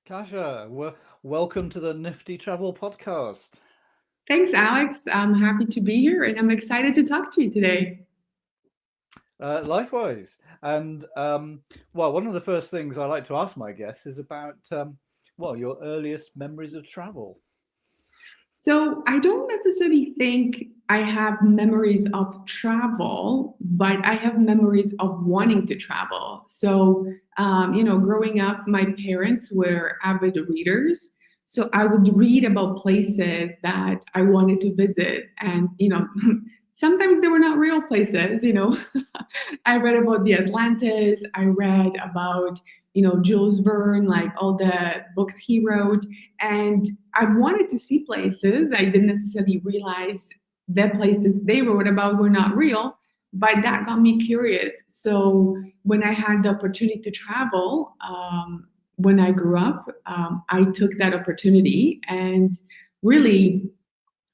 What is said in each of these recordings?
Kasia, welcome to the Nifty Travel Podcast. Thanks, Alex. I'm happy to be here and I'm excited to talk to you today. Likewise. And well, one of the first things I like to ask my guests is about, well, your earliest memories of travel. So, I don't necessarily think I have memories of travel, but I have memories of wanting to travel. Growing up, my parents were avid readers. So, I would read about places that I wanted to visit. And, sometimes they were not real places. I read about the Atlantis. I read about, Jules Verne, like all the books he wrote. And I wanted to see places. I didn't necessarily realize the places they wrote about were not real, but that got me curious. So when I had the opportunity to travel, when I grew up, I took that opportunity and really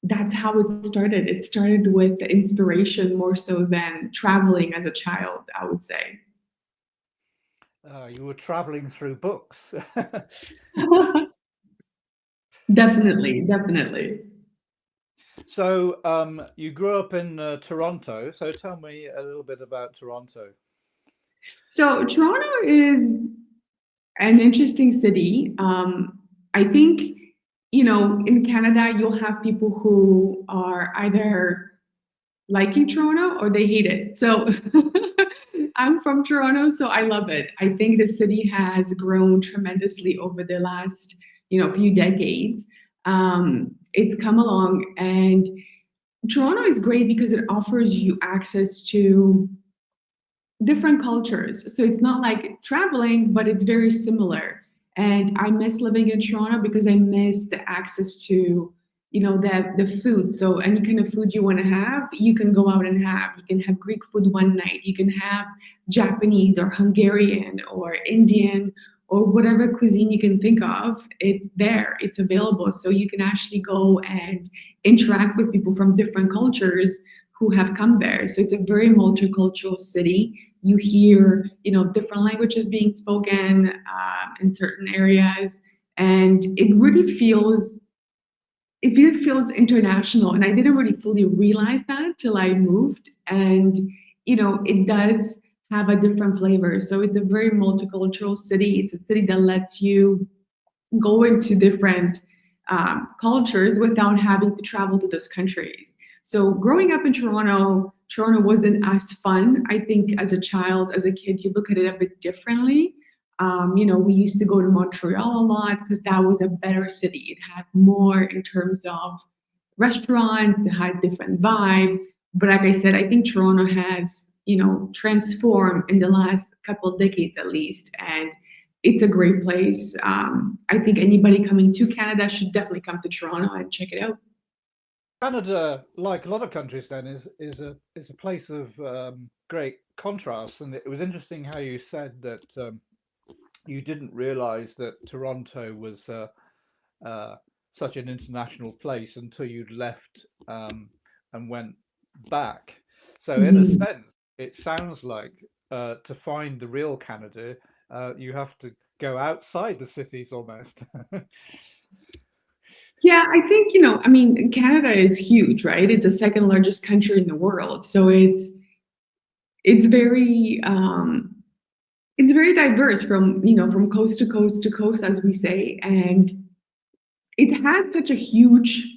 that's how it started. It started with the inspiration more so than traveling as a child, I would say. You were traveling through books. Definitely, definitely. So you grew up in Toronto. So tell me a little bit about Toronto. So Toronto is an interesting city. I think, in Canada, you'll have people who are either liking Toronto or they hate it. So I'm from Toronto, so I love it. I think the city has grown tremendously over the last, few decades. It's come along, and Toronto is great because it offers you access to different cultures. So it's not like traveling, but it's very similar. And I miss living in Toronto because I miss the access to, the food. So any kind of food you want to have, you can go out and have. You can have Greek food one night. You can have Japanese or Hungarian or Indian or whatever cuisine you can think of. It's there. It's available. So you can actually go and interact with people from different cultures who have come there. So it's a very multicultural city. You hear, different languages being spoken in certain areas, and it feels international. And I didn't really fully realize that till I moved. And it does have a different flavor. So it's a very multicultural city. It's a city that lets you go into different cultures without having to travel to those countries. So growing up in Toronto, Toronto wasn't as fun. I think as a child, as a kid, you look at it a bit differently. We used to go to Montreal a lot because that was a better city. It had more in terms of restaurants, it had different vibe. But like I said, I think Toronto has, transformed in the last couple of decades at least. And it's a great place. I think anybody coming to Canada should definitely come to Toronto and check it out. Canada, like a lot of countries, then is a place of great contrast. And it was interesting how you said that you didn't realize that Toronto was uh, such an international place until you'd left and went back. So, in a Mhm. sense, it sounds like to find the real Canada, you have to go outside the cities almost. Yeah, I think, I mean, Canada is huge, right? It's the second largest country in the world. So it's very it's very diverse from, from coast to coast to coast, as we say. And it has such a huge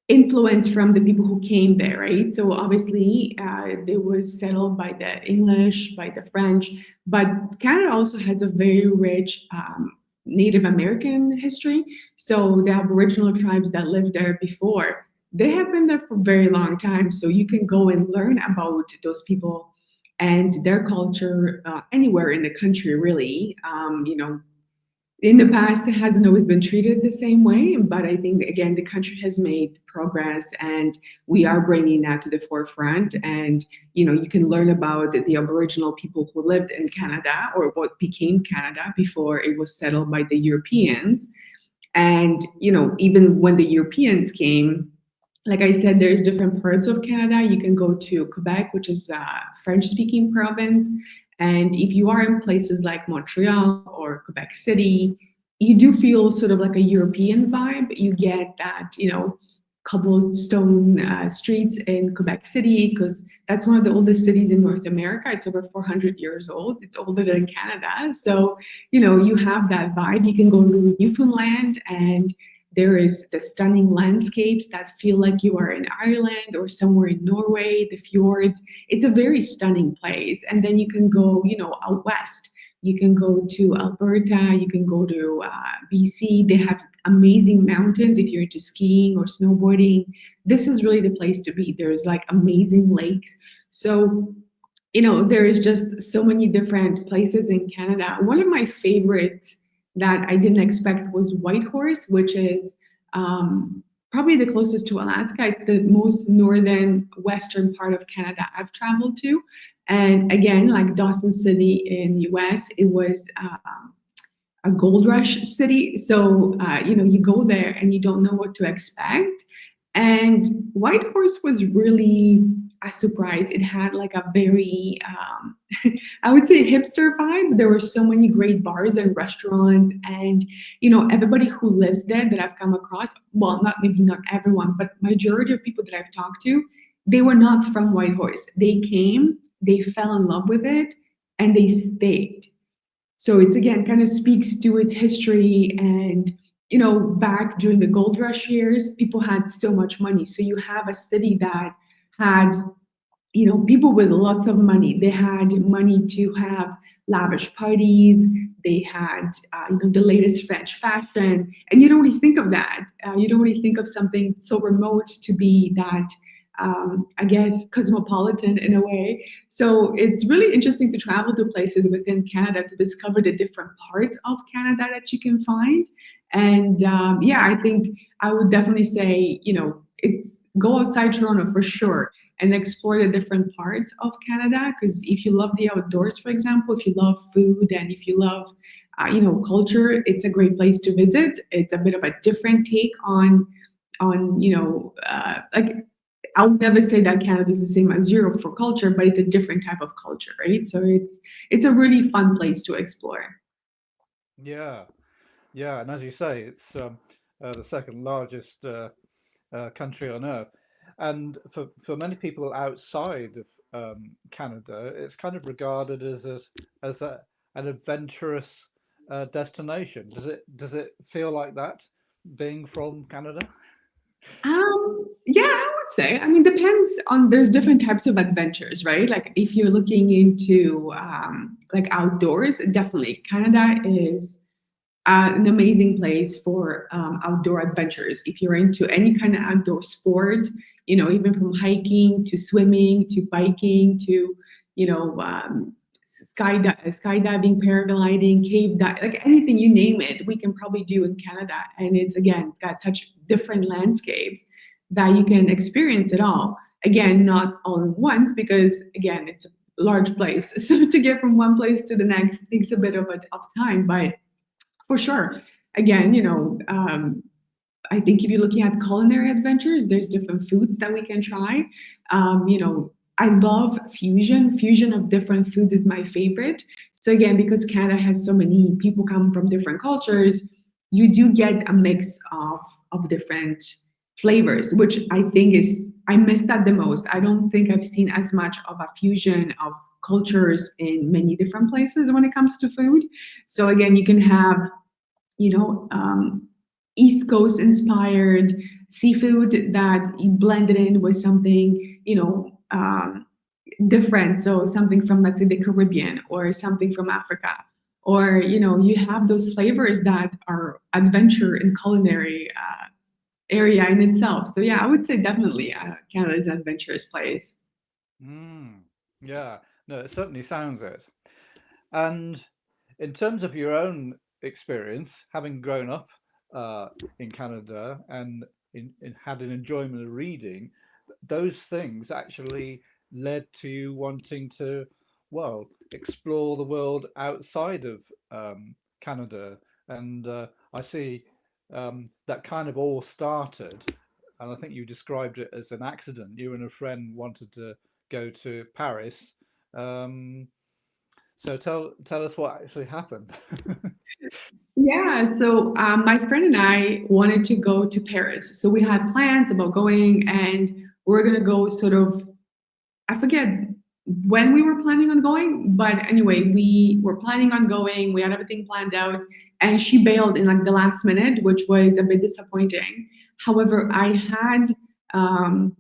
influence from the people who came there, right? So obviously, they was settled by the English, by the French, but Canada also has a very rich Native American history. So the Aboriginal tribes that lived there before, they have been there for a very long time. So you can go and learn about those people and their culture anywhere in the country, really. In the past it hasn't always been treated the same way, but I think again the country has made progress and we are bringing that to the forefront. And you can learn about the Aboriginal people who lived in Canada, or what became Canada before it was settled by the Europeans. And even when the Europeans came, like I said, there's different parts of Canada. You can go to Quebec, which is a French speaking province, And if you are in places like Montreal or Quebec City, you do feel sort of like a European vibe. You get that, cobblestone streets in Quebec City, because that's one of the oldest cities in North America. It's over 400 years old. It's older than Canada. So, you have that vibe. You can go to Newfoundland, and there is the stunning landscapes that feel like you are in Ireland or somewhere in Norway, the fjords. It's a very stunning place. And then you can go, out west. You can go to Alberta, you can go to BC. They have amazing mountains if you're into skiing or snowboarding. This is really the place to be. There's like amazing lakes. So, there is just so many different places in Canada. One of my favorites that I didn't expect was Whitehorse, which is probably the closest to Alaska. It's the most northern western part of Canada I've traveled to. And again, like Dawson City in US, it was a gold rush city. So, you go there and you don't know what to expect. And Whitehorse was really a surprise. It had like a very, I would say, hipster vibe. There were so many great bars and restaurants. And, everybody who lives there that I've come across, well, not maybe not everyone, but majority of people that I've talked to, they were not from Whitehorse. They came, they fell in love with it, and they stayed. So it's again kind of speaks to its history. And back during the gold rush years, people had so much money. So you have a city that had, people with lots of money. They had money to have lavish parties. They had, the latest French fashion. And you don't really think of that. You don't really think of something so remote to be that, I guess, cosmopolitan in a way. So it's really interesting to travel to places within Canada to discover the different parts of Canada that you can find. And yeah, I think I would definitely say, it's go outside Toronto for sure and explore the different parts of Canada. Because if you love the outdoors, for example, if you love food and if you love, culture, it's a great place to visit. It's a bit of a different take on like I would never say that Canada is the same as Europe for culture, but it's a different type of culture, right? So it's a really fun place to explore. Yeah, yeah, and as you say, it's the second largest country on earth, and for many people outside of Canada, it's kind of regarded as an adventurous destination. Does it feel like that, being from Canada? Yeah, I would say. I mean, depends on. There's different types of adventures, right? Like if you're looking into like outdoors, definitely Canada is an amazing place for outdoor adventures. If you're into any kind of outdoor sport, even from hiking to swimming to biking to, skydiving, paragliding, cave dive, like anything you name it, we can probably do in Canada. And it's again, it's got such different landscapes that you can experience it all. Again, not all at once because again, it's a large place. So to get from one place to the next takes a bit of time, but for sure. Again, I think if you're looking at culinary adventures, there's different foods that we can try. I love fusion. Fusion of different foods is my favorite. So again, because Canada has so many people come from different cultures, you do get a mix of different flavors, which I think is I miss that the most. I don't think I've seen as much of a fusion of cultures in many different places when it comes to food. So again, you can have you know, um, East Coast inspired seafood that you blended in with something, different. So something from, let's say, the Caribbean or something from Africa. Or, you have those flavors that are adventure and culinary area in itself. So yeah, I would say definitely Canada is an adventurous place. Mm, yeah, no, it certainly sounds it. And in terms of your own experience, having grown up in Canada and had an enjoyment of reading, those things actually led to you wanting to, well, explore the world outside of Canada. And I see that kind of all started, and I think you described it as an accident. You and a friend wanted to go to Paris. Um, So tell us what actually happened. Yeah, so my friend and I wanted to go to Paris. So we had plans about going, and we're gonna go sort of, I forget when we were planning on going, but anyway, we were planning on going. We had everything planned out, and she bailed in like the last minute, which was a bit disappointing. However, I had um,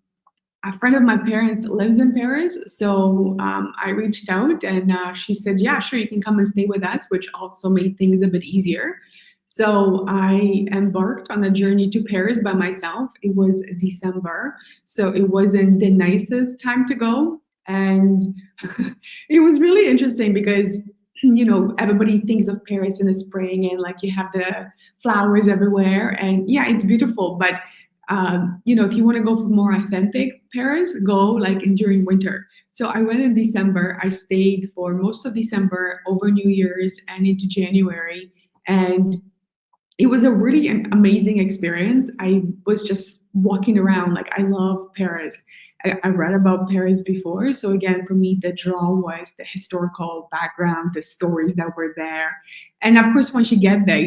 a friend of my parents lives in Paris, so I reached out, and she said, "Yeah, sure, you can come and stay with us," which also made things a bit easier. So I embarked on a journey to Paris by myself. It was December, so it wasn't the nicest time to go, and it was really interesting because everybody thinks of Paris in the spring, and like you have the flowers everywhere, and yeah, it's beautiful, but if you want to go for more authentic Paris, go like during winter. So I went in December. I stayed for most of December, over New Year's, and into January. And it was a really amazing experience. I was just walking around. Like, I love Paris. I read about Paris before. So, again, for me, the draw was the historical background, the stories that were there. And of course, once you get there,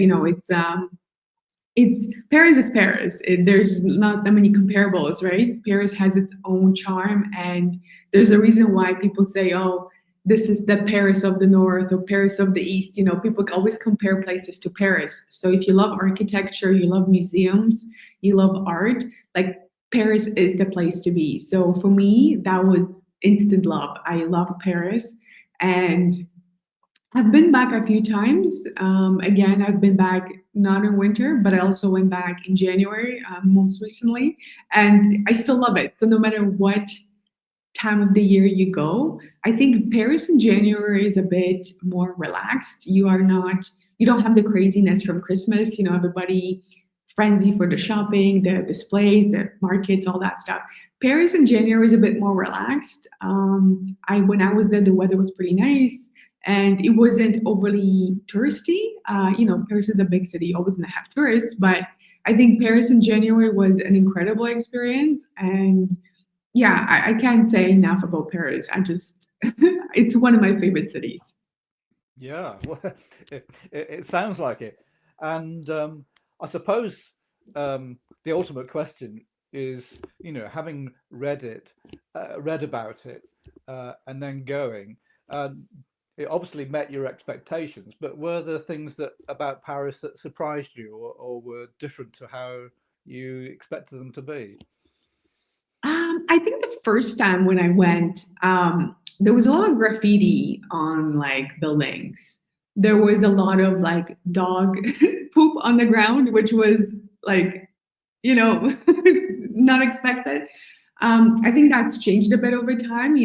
it's Paris is Paris. There's not that many comparables, right? Paris has its own charm, and there's a reason why people say, "Oh, this is the Paris of the North or Paris of the East." People always compare places to Paris. So if you love architecture, you love museums, you love art, like Paris is the place to be. So for me, that was instant love. I love Paris, and I've been back a few times. Again, I've been back not in winter, but I also went back in January, most recently, and I still love it. So no matter what time of the year you go, I think Paris in January is a bit more relaxed. You don't have the craziness from Christmas. Everybody frenzy for the shopping, the displays, the markets, all that stuff. Paris in January is a bit more relaxed. I When I was there, the weather was pretty nice, and it wasn't overly touristy. Paris is a big city, always gonna have tourists, but I think Paris in January was an incredible experience, and yeah, I can't say enough about Paris. It's one of my favorite cities. Yeah, well, it sounds like it. And I suppose the ultimate question is, having read about it, and then going, it obviously met your expectations, but were there things that about Paris that surprised you or were different to how you expected them to be? I think the first time when I went, there was a lot of graffiti on like buildings. There was a lot of like dog poop on the ground, which was like, you know, not expected. I think that's changed a bit over time.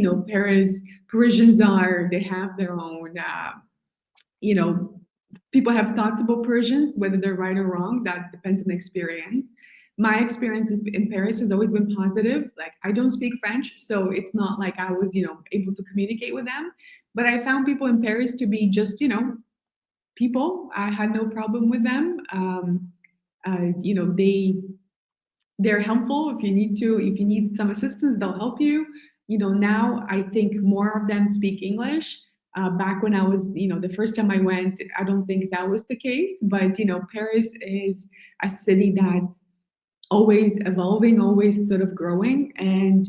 Parisians they have their own, you know, people have thoughts about Persians, whether they're right or wrong. That depends on experience. My experience in Paris has always been positive. Like, I don't speak French, so it's not like I was, able to communicate with them. But I found people in Paris to be just, people. I had no problem with them. They're helpful if you need some assistance, they'll help you. Now I think more of them speak English. Back when I was, the first time I went, I don't think that was the case. But Paris is a city that's always evolving, always sort of growing, and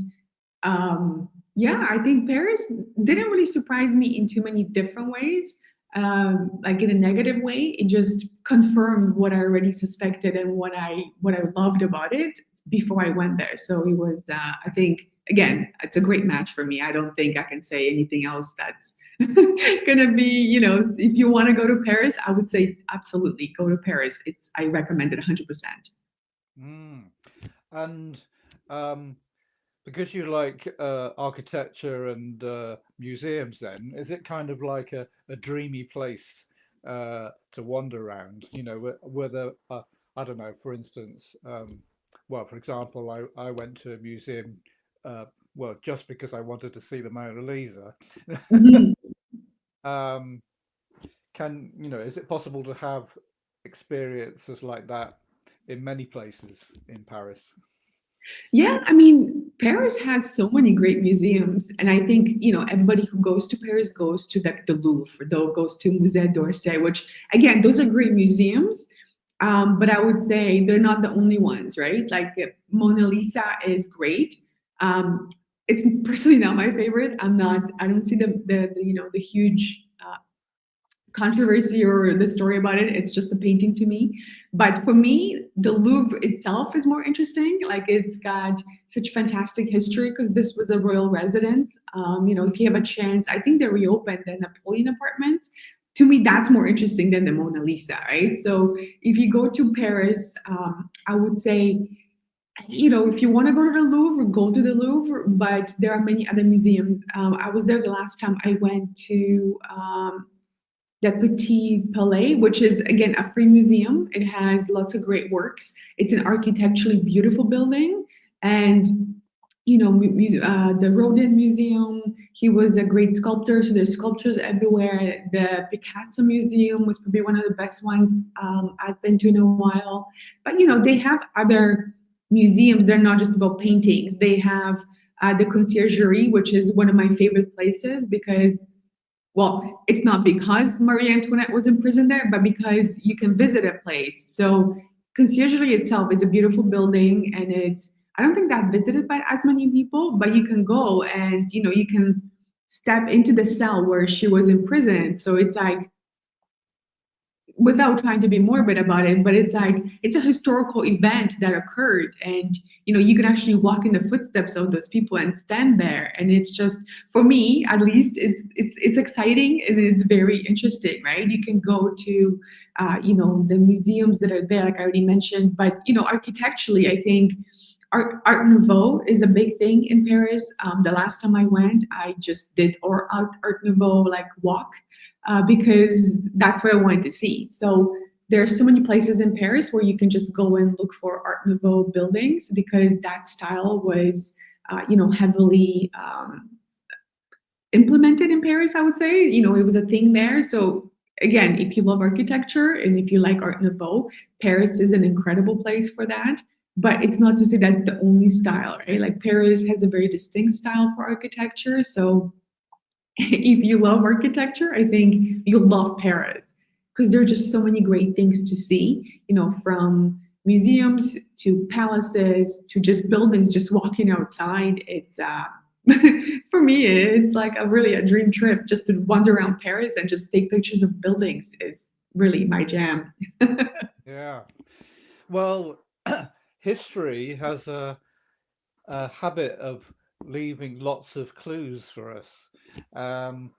yeah, I think Paris didn't really surprise me in too many different ways. Like, in a negative way, it just confirmed what I already suspected and what I loved about it before I went there. So it was, I think, again, it's a great match for me. I don't think I can say anything else that's gonna be, if you want to go to Paris, I would say absolutely go to Paris. I recommend it 100%. Mm. And um, because you like architecture and museums, then is it kind of like a dreamy place to wander around? Were there, I don't know, for instance, well, for example, I went to a museum, well, just because I wanted to see the Mona Lisa. Mhm. um, is it possible to have experiences like that in many places in Paris? Yeah, I mean, Paris has so many great museums, and I think everybody who goes to Paris goes to the Louvre, though goes to Musée d'Orsay, which again, those are great museums. But I would say they're not the only ones, right? Like Mona Lisa is great. Um, it's personally not my favorite. I don't see the huge controversy or the story about it. It's just a painting to me. But for me, the Louvre itself is more interesting. Like it's got such fantastic history because this was a royal residence. If you have a chance, I think they reopened the Napoleon apartments. To me, that's more interesting than the Mona Lisa, right? So if you go to Paris, I would say, if you want to go to the Louvre, go to the Louvre, but there are many other museums. I was there the last time I went to the Petit Palais, which is again a free museum. It has lots of great works. It's an architecturally beautiful building, and the Rodin Museum. He was a great sculptor, so there's sculptures everywhere. The Picasso Museum was probably one of the best ones I've been to in a while. But they have other museums. They're not just about paintings. They have the Conciergerie, which is one of my favorite places because well, it's not because Marie Antoinette was imprisoned there, but because you can visit a place. So Conciergerie itself is a beautiful building, and I don't think that visited by as many people, but you can go and you can step into the cell where she was imprisoned. So it's like without trying to be morbid about it, but it's like it's a historical event that occurred, and you can actually walk in the footsteps of those people and stand there, and it's just for me at least it's exciting and it's very interesting, right? You can go to the museums that are there, like I already mentioned, but architecturally, I think Art Nouveau is a big thing in Paris. The last time I went, I just did Art Nouveau like walk because that's what I wanted to see. So there are so many places in Paris where you can just go and look for Art Nouveau buildings because that style was, heavily implemented in Paris. I would say, it was a thing there. So again, if you love architecture and if you like Art Nouveau, Paris is an incredible place for that. But it's not to say that's the only style, right? Like Paris has a very distinct style for architecture. So if you love architecture, I think you'll love Paris because there are just so many great things to see, from museums to palaces to just buildings, just walking outside. It's for me, it's like a dream trip just to wander around Paris and just take pictures of buildings is really my jam. Yeah. Well, history has a habit of leaving lots of clues for us. Um,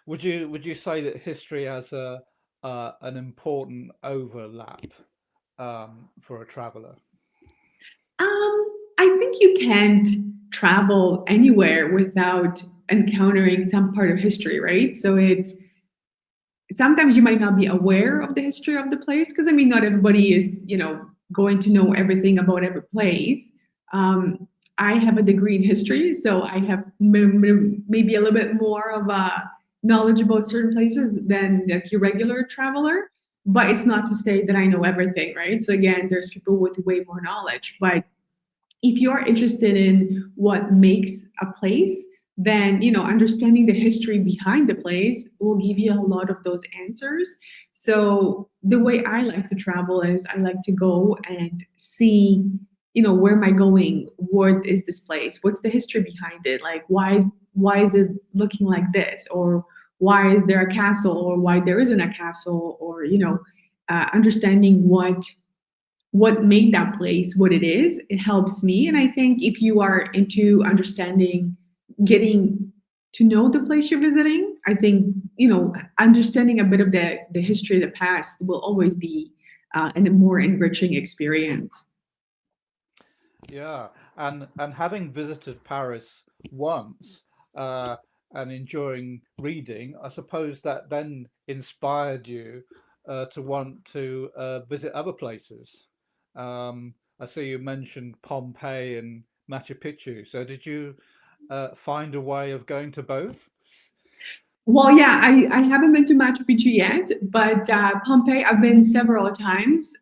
would you say that history has a an important overlap for a traveler? I think you can't travel anywhere without encountering some part of history, right? So it's sometimes you might not be aware of the history of the place because I mean, not everybody is, going to know everything about every place. Um, I have a degree in history, so I have maybe a little bit more of a knowledge about certain places than like your regular traveler. But it's not to say that I know everything, right? So again, there's people with way more knowledge, but if you're interested in what makes a place, then understanding the history behind the place will give you a lot of those answers. So the way I like to travel is I like to go and see, where am I going? What is this place? What's the history behind it? Like why is it looking like this? Or why is there a castle? Or why there isn't a castle? Or understanding what made that place what it is, it helps me. And I think if you are into understanding, getting to know the place you're visiting, I think, understanding a bit of the history of the past will always be a more enriching experience. Yeah, and having visited Paris once and enjoying reading, I suppose that then inspired you to want to visit other places. I see you mentioned Pompeii and Machu Picchu. So did you find a way of going to both? Well, yeah, I haven't been to Machu Picchu yet, but Pompeii, I've been several times.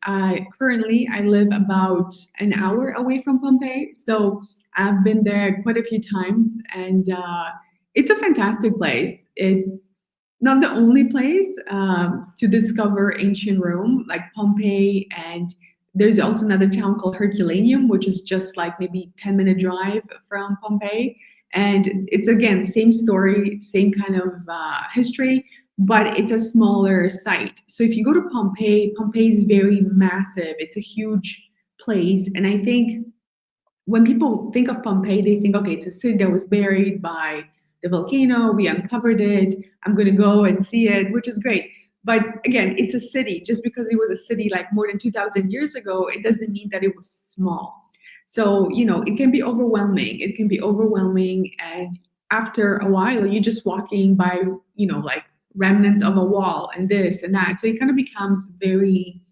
Currently, I live about an hour away from Pompeii. So I've been there quite a few times, and it's a fantastic place. It's not the only place to discover ancient Rome, like Pompeii, and there's also another town called Herculaneum, which is just like maybe 10-minute drive from Pompeii. And it's again same story, same kind of history, but it's a smaller site. So if you go to Pompeii, Pompeii is very massive. It's a huge place, and I think when people think of Pompeii, they think, okay, it's a city that was buried by the volcano. We uncovered it. I'm going to go and see it, which is great. But again, it's a city. Just because it was a city like more than 2,000 years ago, it doesn't mean that it was small. So, it can be overwhelming. It can be overwhelming. And after a while, you're just walking by, like remnants of a wall and this and that. So it kind of becomes very,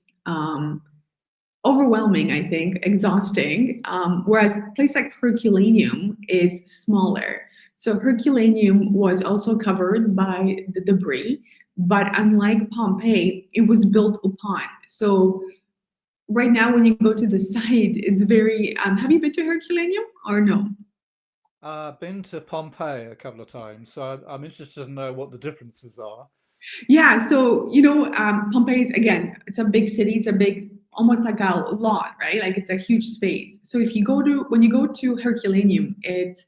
overwhelming, I think, exhausting. Whereas a place like Herculaneum is smaller. So Herculaneum was also covered by the debris, but unlike Pompeii, it was built upon. So right now, when you go to the site, it's very. Have you been to Herculaneum or no? Been to Pompeii a couple of times, so I'm interested to know what the differences are. Yeah, so Pompeii is again, it's a big city. It's a big, almost like a lot, right? Like it's a huge space. So if you go to when you go to Herculaneum, it's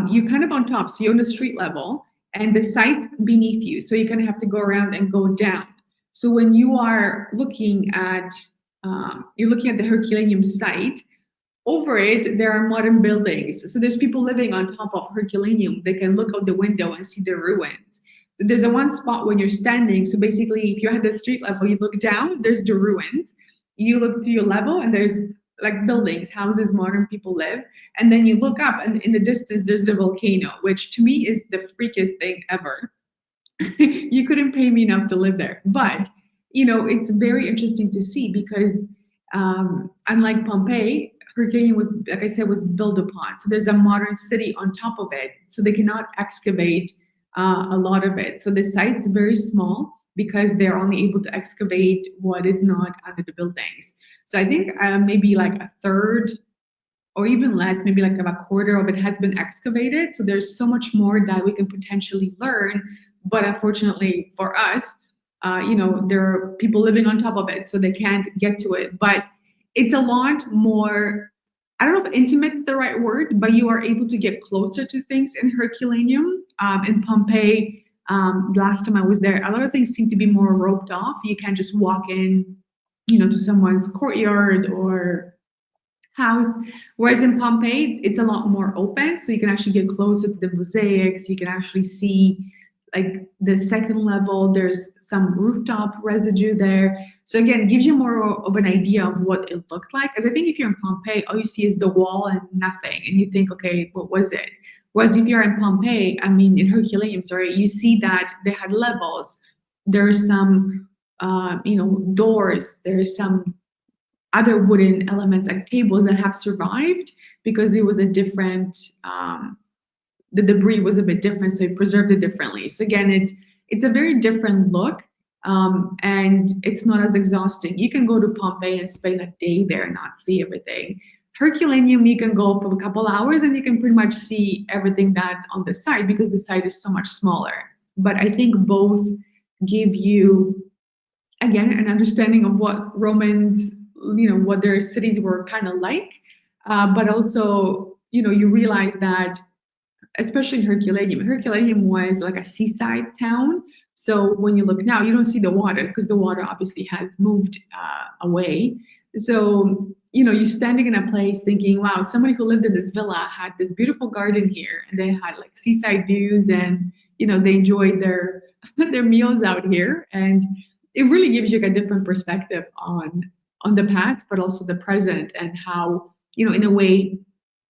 you're kind of on top, so you're on the street level, and the site's beneath you. So you kind of have to go around and go down. So when you're looking at the Herculaneum site, over it, there are modern buildings. So there's people living on top of Herculaneum. They can look out the window and see the ruins. So there's a one spot when you're standing. So basically, if you're at the street level, you look down, there's the ruins. You look to your level, and there's like buildings, houses, modern people live. And then you look up, and in the distance, there's the volcano, which to me is the freakiest thing ever. You couldn't pay me enough to live there. But, it's very interesting to see because unlike Pompeii, Herculaneum was, like I said, was built upon. So there's a modern city on top of it. So they cannot excavate a lot of it. So the site's very small because they're only able to excavate what is not under the buildings. So I think maybe like a third or even less, maybe like a quarter of it has been excavated. So there's so much more that we can potentially learn. But unfortunately for us, there are people living on top of it, so they can't get to it. But it's a lot more, I don't know if intimate's the right word, but you are able to get closer to things in Herculaneum. In Pompeii, last time I was there, a lot of things seem to be more roped off. You can't just walk in, to someone's courtyard or house. Whereas in Pompeii, it's a lot more open, so you can actually get closer to the mosaics. You can actually see like the second level. There's some rooftop residue there. So again, it gives you more of an idea of what it looked like. Because I think if you're in Pompeii, all you see is the wall and nothing, and you think, okay, what was it? Whereas if you're in Pompeii, I mean in Herculaneum, sorry, you see that they had levels. There's some, doors. There's some other wooden elements like tables that have survived because it was a different the debris was a bit different, so it preserved it differently. So again, it's a very different look, and it's not as exhausting. You can go to Pompeii and spend a day there and not see everything. Herculaneum, you can go for a couple hours and you can pretty much see everything that's on the site because the site is so much smaller. But I think both give you again an understanding of what Romans, what their cities were kind of like, but also you realize that especially Herculaneum. Herculaneum was like a seaside town. So when you look now, you don't see the water because the water obviously has moved away. So, you're standing in a place thinking, wow, somebody who lived in this villa had this beautiful garden here and they had like seaside views and, they enjoyed their their meals out here. And it really gives you a different perspective on the past, but also the present and how, in a way,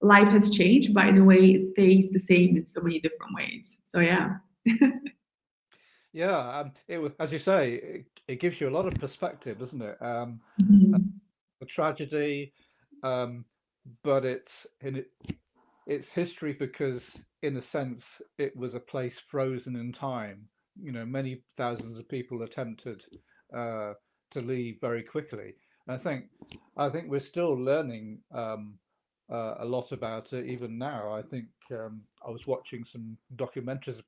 life has changed, but in a way it stays the same in so many different ways. So yeah. Yeah, as you say, it gives you a lot of perspective, doesn't it? Mhm. The tragedy, um, but it's history because, in a sense, it was a place frozen in time. Many thousands of people attempted uh, to leave very quickly. And I think we're still learning. a lot about it even now. I think I was watching some documentaries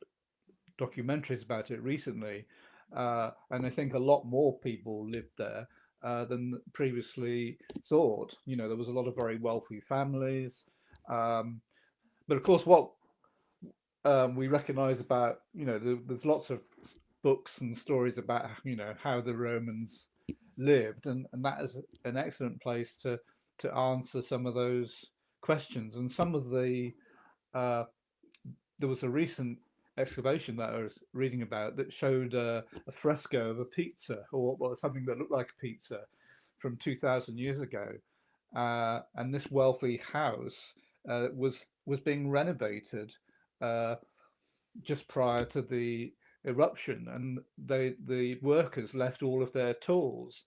about it recently, and I think a lot more people lived there than previously thought. You know, there was a lot of very wealthy families, um, but of course, what we recognize about, you know, there's lots of books and stories about, you know, how the Romans lived, and that is an excellent place to answer some of those questions. And some of the uh, there was a recent excavation that I was reading about that showed a fresco of a pizza, or something that looked like a pizza from 2,000 years ago, and this wealthy house was being renovated uh, just prior to the eruption, and the workers left all of their tools,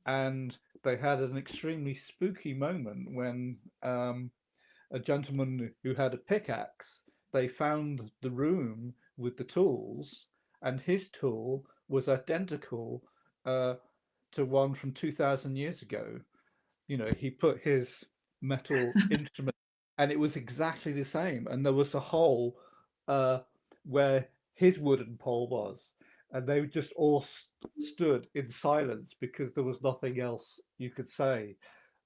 and they had an extremely spooky moment when a gentleman who had a pickaxe, they found the room with the tools, and his tool was identical uh, to one from 2,000 years ago. You know, he put his metal instrument, and it was exactly the same. And there was a hole uh, where his wooden pole was, and they just all stood in silence because there was nothing else you could say.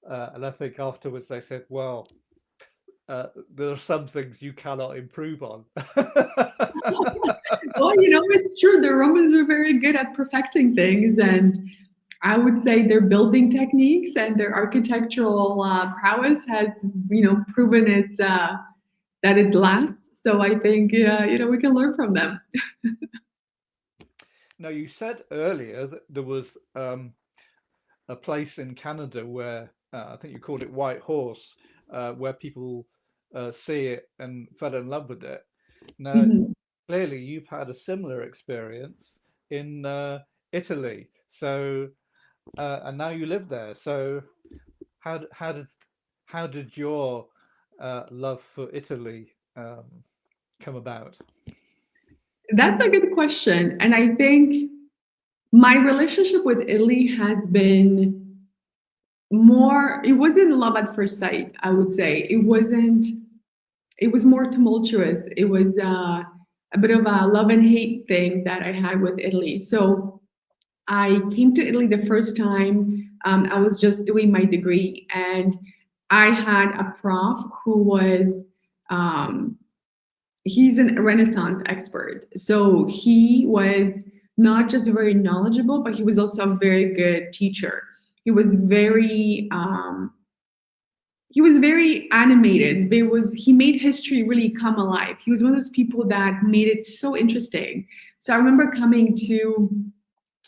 And I think afterwards they said, "Well, there are some things you cannot improve on." Well, it's true. The Romans were very good at perfecting things, and I would say their building techniques and their architectural prowess has, proven that it lasts. So I think, we can learn from them. Now, you said earlier that there was a place in Canada where I think you called it White Horse, where people see it and fell in love with it. Now, Mhm. clearly, you've had a similar experience in Italy. So, and now you live there. So, how how did how did your love for Italy come about? That's a good question. And I think my relationship with Italy has been more, it wasn't love at first sight, I would say. It was more tumultuous. It was a bit of a love and hate thing that I had with Italy. So I came to Italy the first time. I was just doing my degree, and I had a prof who was, um, he's a Renaissance expert. So he was not just very knowledgeable, but he was also a very good teacher. He was very animated. He made history really come alive. He was one of those people that made it so interesting. So I remember coming to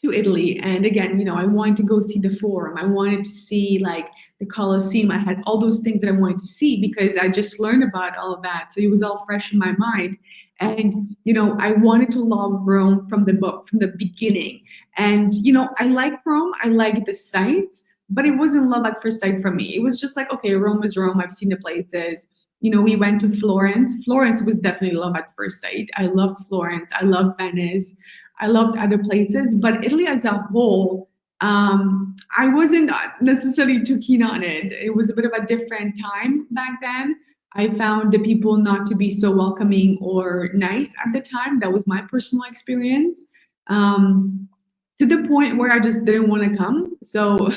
Italy. And again, I wanted to go see the Forum. I wanted to see like the Colosseum. I had all those things that I wanted to see because I just learned about all of that. So it was all fresh in my mind. And, I wanted to love Rome from the book, from the beginning. And, I like Rome. I liked the sights, but it wasn't love at first sight for me. It was just like, okay, Rome is Rome. I've seen the places. We went to Florence. Florence was definitely love at first sight. I loved Florence. I loved Venice. I loved other places, but Italy as a whole, I wasn't necessarily too keen on it. It was a bit of a different time back then. I found the people not to be so welcoming or nice at the time. That was my personal experience. Um, to the point where I just didn't want to come. So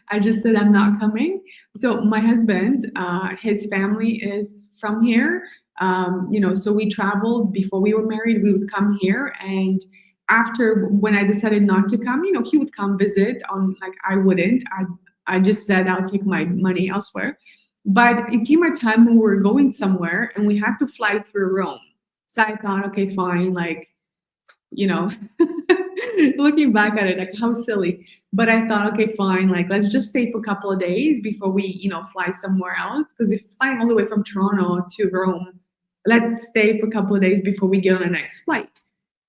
I just said, I'm not coming. So my husband, his family is from here. So we traveled before we were married. We would come here, and after when I decided not to come, he would come visit. On like I wouldn't. I just said I'll take my money elsewhere. But it came a time when we were going somewhere and we had to fly through Rome. So I thought, okay, fine, like you know, looking back at it, like how silly. But I thought, okay, fine, like let's just stay for a couple of days before we, fly somewhere else. Because if flying all the way from Toronto to Rome, let's stay for a couple of days before we get on the next flight.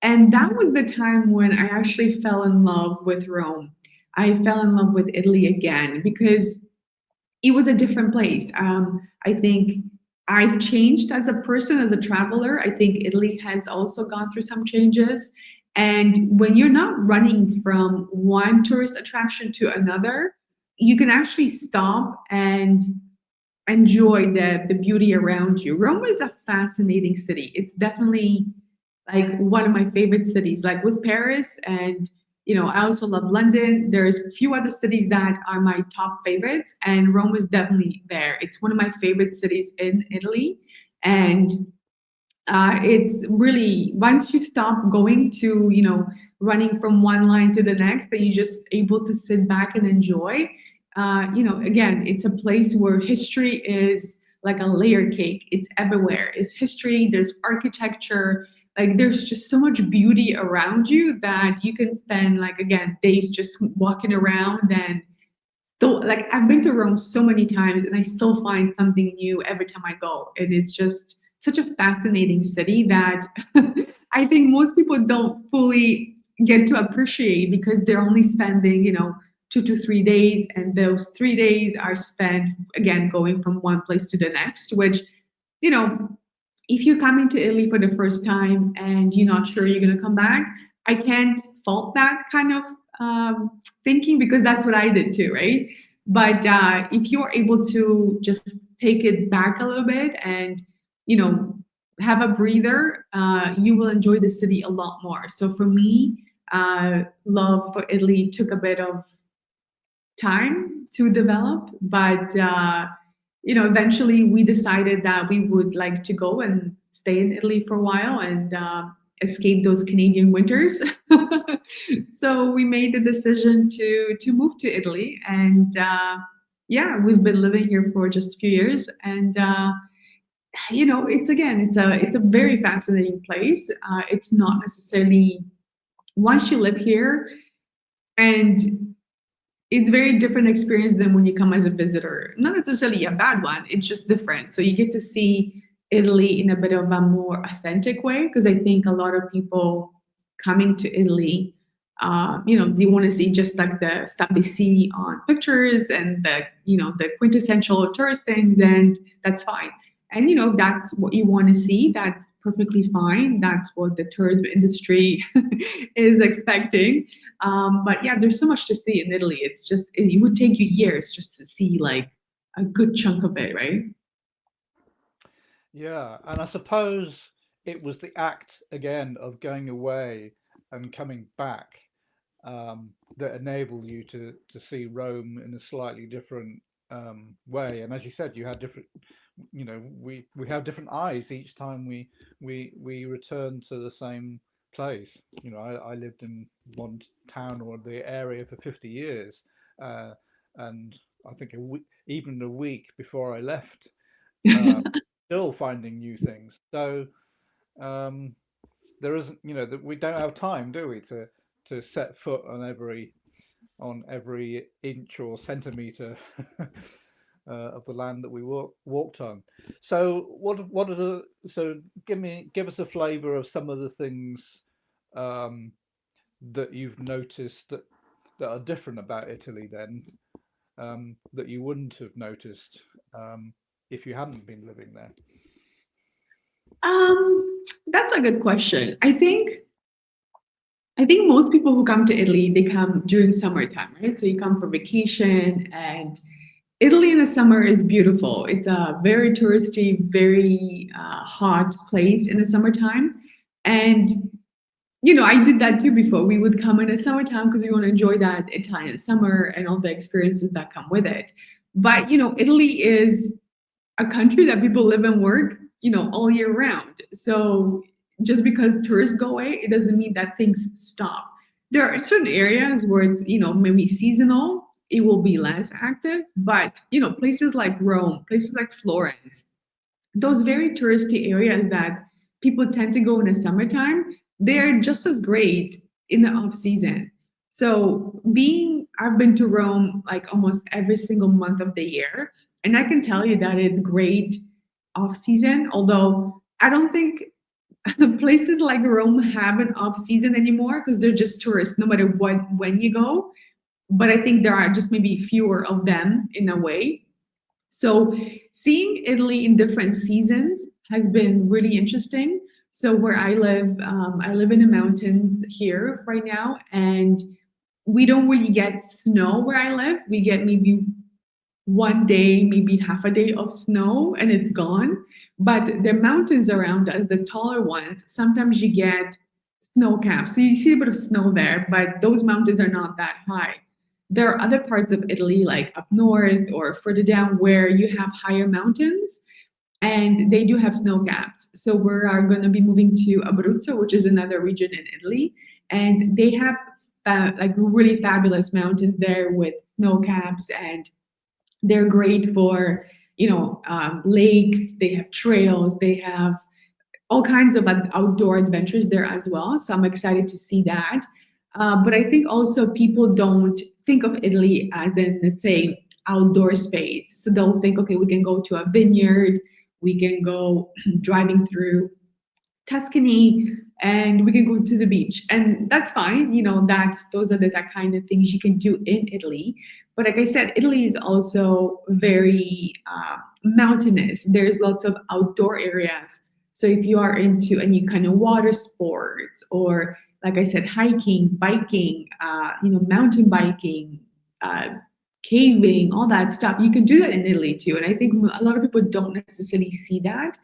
And that was the time when I actually fell in love with Rome. I fell in love with Italy again because it was a different place. I think I've changed as a person, as a traveler. I think Italy has also gone through some changes. And when you're not running from one tourist attraction to another, you can actually stop and enjoy the beauty around you. Rome is a fascinating city. It's definitely like one of my favorite cities, like with Paris. And I also love London. There's a few other cities that are my top favorites, and Rome is definitely there. It's one of my favorite cities in Italy. And it's really, once you stop going to running from one line to the next, that you just able to sit back and enjoy. Again, it's a place where history is like a layer cake. It's everywhere. It's history, there's architecture, like there's just so much beauty around you that you can spend, like, again, days just walking around. And so, like, I've been to Rome so many times and I still find something new every time I go. And it's just such a fascinating city that I think most people don't fully get to appreciate, because they're only spending, 2 to 3 days. And those 3 days are spent, again, going from one place to the next, which, you know, if you're coming to Italy for the first time and you're not sure you're going to come back, I can't fault that kind of thinking, because that's what I did too, right? But if you're able to just take it back a little bit and, you know, have a breather, you will enjoy the city a lot more. So for me, love for Italy took a bit of time to develop, but eventually we decided that we would like to go and stay in Italy for a while and escape those Canadian winters. So we made the decision to move to Italy, and yeah, we've been living here for just a few years, and it's a very fascinating place. It's not necessarily, once you live here, and it's very different experience than when you come as a visitor. Not necessarily a bad one, it's just different. So you get to see Italy in a bit of a more authentic way, because I think a lot of people coming to Italy, they want to see just like the stuff they see on pictures and the quintessential tourist things, and that's fine. And if that's what you want to see, that's perfectly fine. That's what the tourism industry is expecting. But yeah, there's so much to see in Italy. It would take you years just to see like a good chunk of it, right? Yeah, and I suppose it was the act again of going away and coming back that enabled you to see Rome in a slightly different way. And as you said, you had different, we have different eyes each time we return to the same place. I lived in one town or the area for 50 years, uh, and I think even a week before I left, uh, still finding new things. So um, there isn't, that we don't have time, do we, to set foot on every inch or centimeter of the land that we walked on. So what are the so give us a flavour of some of the things um, that you've noticed that are different about Italy then, that you wouldn't have noticed if you hadn't been living there. That's a good question. I think most people who come to Italy, they come during summertime, right? So you come for vacation, and Italy in the summer is beautiful. It's a very touristy, very hot place in the summertime. And I did that too before. We would come in the summertime because we want to enjoy that Italian summer and all the experiences that come with it. But Italy is a country that people live and work, all year round. So just because tourists go away, it doesn't mean that things stop. There are certain areas where it's, maybe seasonal, it will be less active. But, places like Rome, places like Florence, those very touristy areas that people tend to go in the summertime, they're just as great in the off season. So I've been to Rome like almost every single month of the year, and I can tell you that it's great off season. Although I don't think places like Rome have an off season anymore, because they're just tourists no matter what when you go. But I think there are just maybe fewer of them in a way. So seeing Italy in different seasons has been really interesting. So where I live in the mountains here right now, and we don't really get snow where I live. We get maybe one day, maybe half a day of snow and it's gone. But the mountains around us, the taller ones, sometimes you get snow caps. So you see a bit of snow there, but those mountains are not that high. There are other parts of Italy, like up north or further down, where you have higher mountains and they do have snow caps. So we are going to be moving to Abruzzo, which is another region in Italy, and they have like really fabulous mountains there with snow caps, and they're great for lakes. They have trails. They have all kinds of outdoor adventures there as well. So I'm excited to see that. But I think also people don't think of Italy as in, let's say, outdoor space. So they'll think, okay, we can go to a vineyard, we can go driving through Tuscany, and we can go to the beach, and that's fine. That's those are the that kind of things you can do in Italy. But like I said, Italy is also very mountainous. There's lots of outdoor areas. So if you are into any kind of water sports, or like I said, hiking, biking, mountain biking, uh, caving, all that stuff, you can do that in Italy too. And I think a lot of people don't necessarily see that,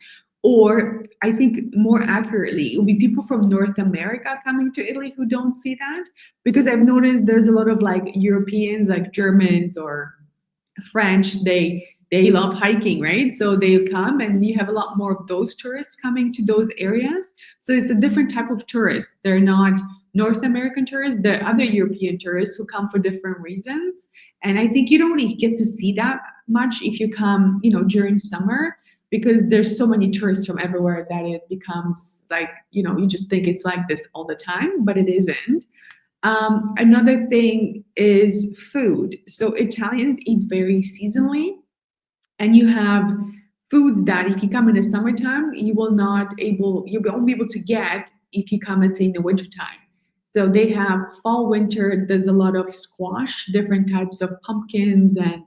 or I think more accurately, it will be people from North America coming to Italy who don't see that. Because I've noticed there's a lot of like Europeans, like Germans or French, they love hiking, right? So they come and you have a lot more of those tourists coming to those areas. So it's a different type of tourist. They're not North American tourists, they're other European tourists who come for different reasons. And I think you don't really get to see that much if you come, during summer, because there's so many tourists from everywhere that it becomes like, you just think it's like this all the time, but it isn't. Another thing is food. So Italians eat very seasonally, and you have foods that if you come in the summertime, you won't be able to get if you come and say in the wintertime. So they have fall, winter. There's a lot of squash, different types of pumpkins, and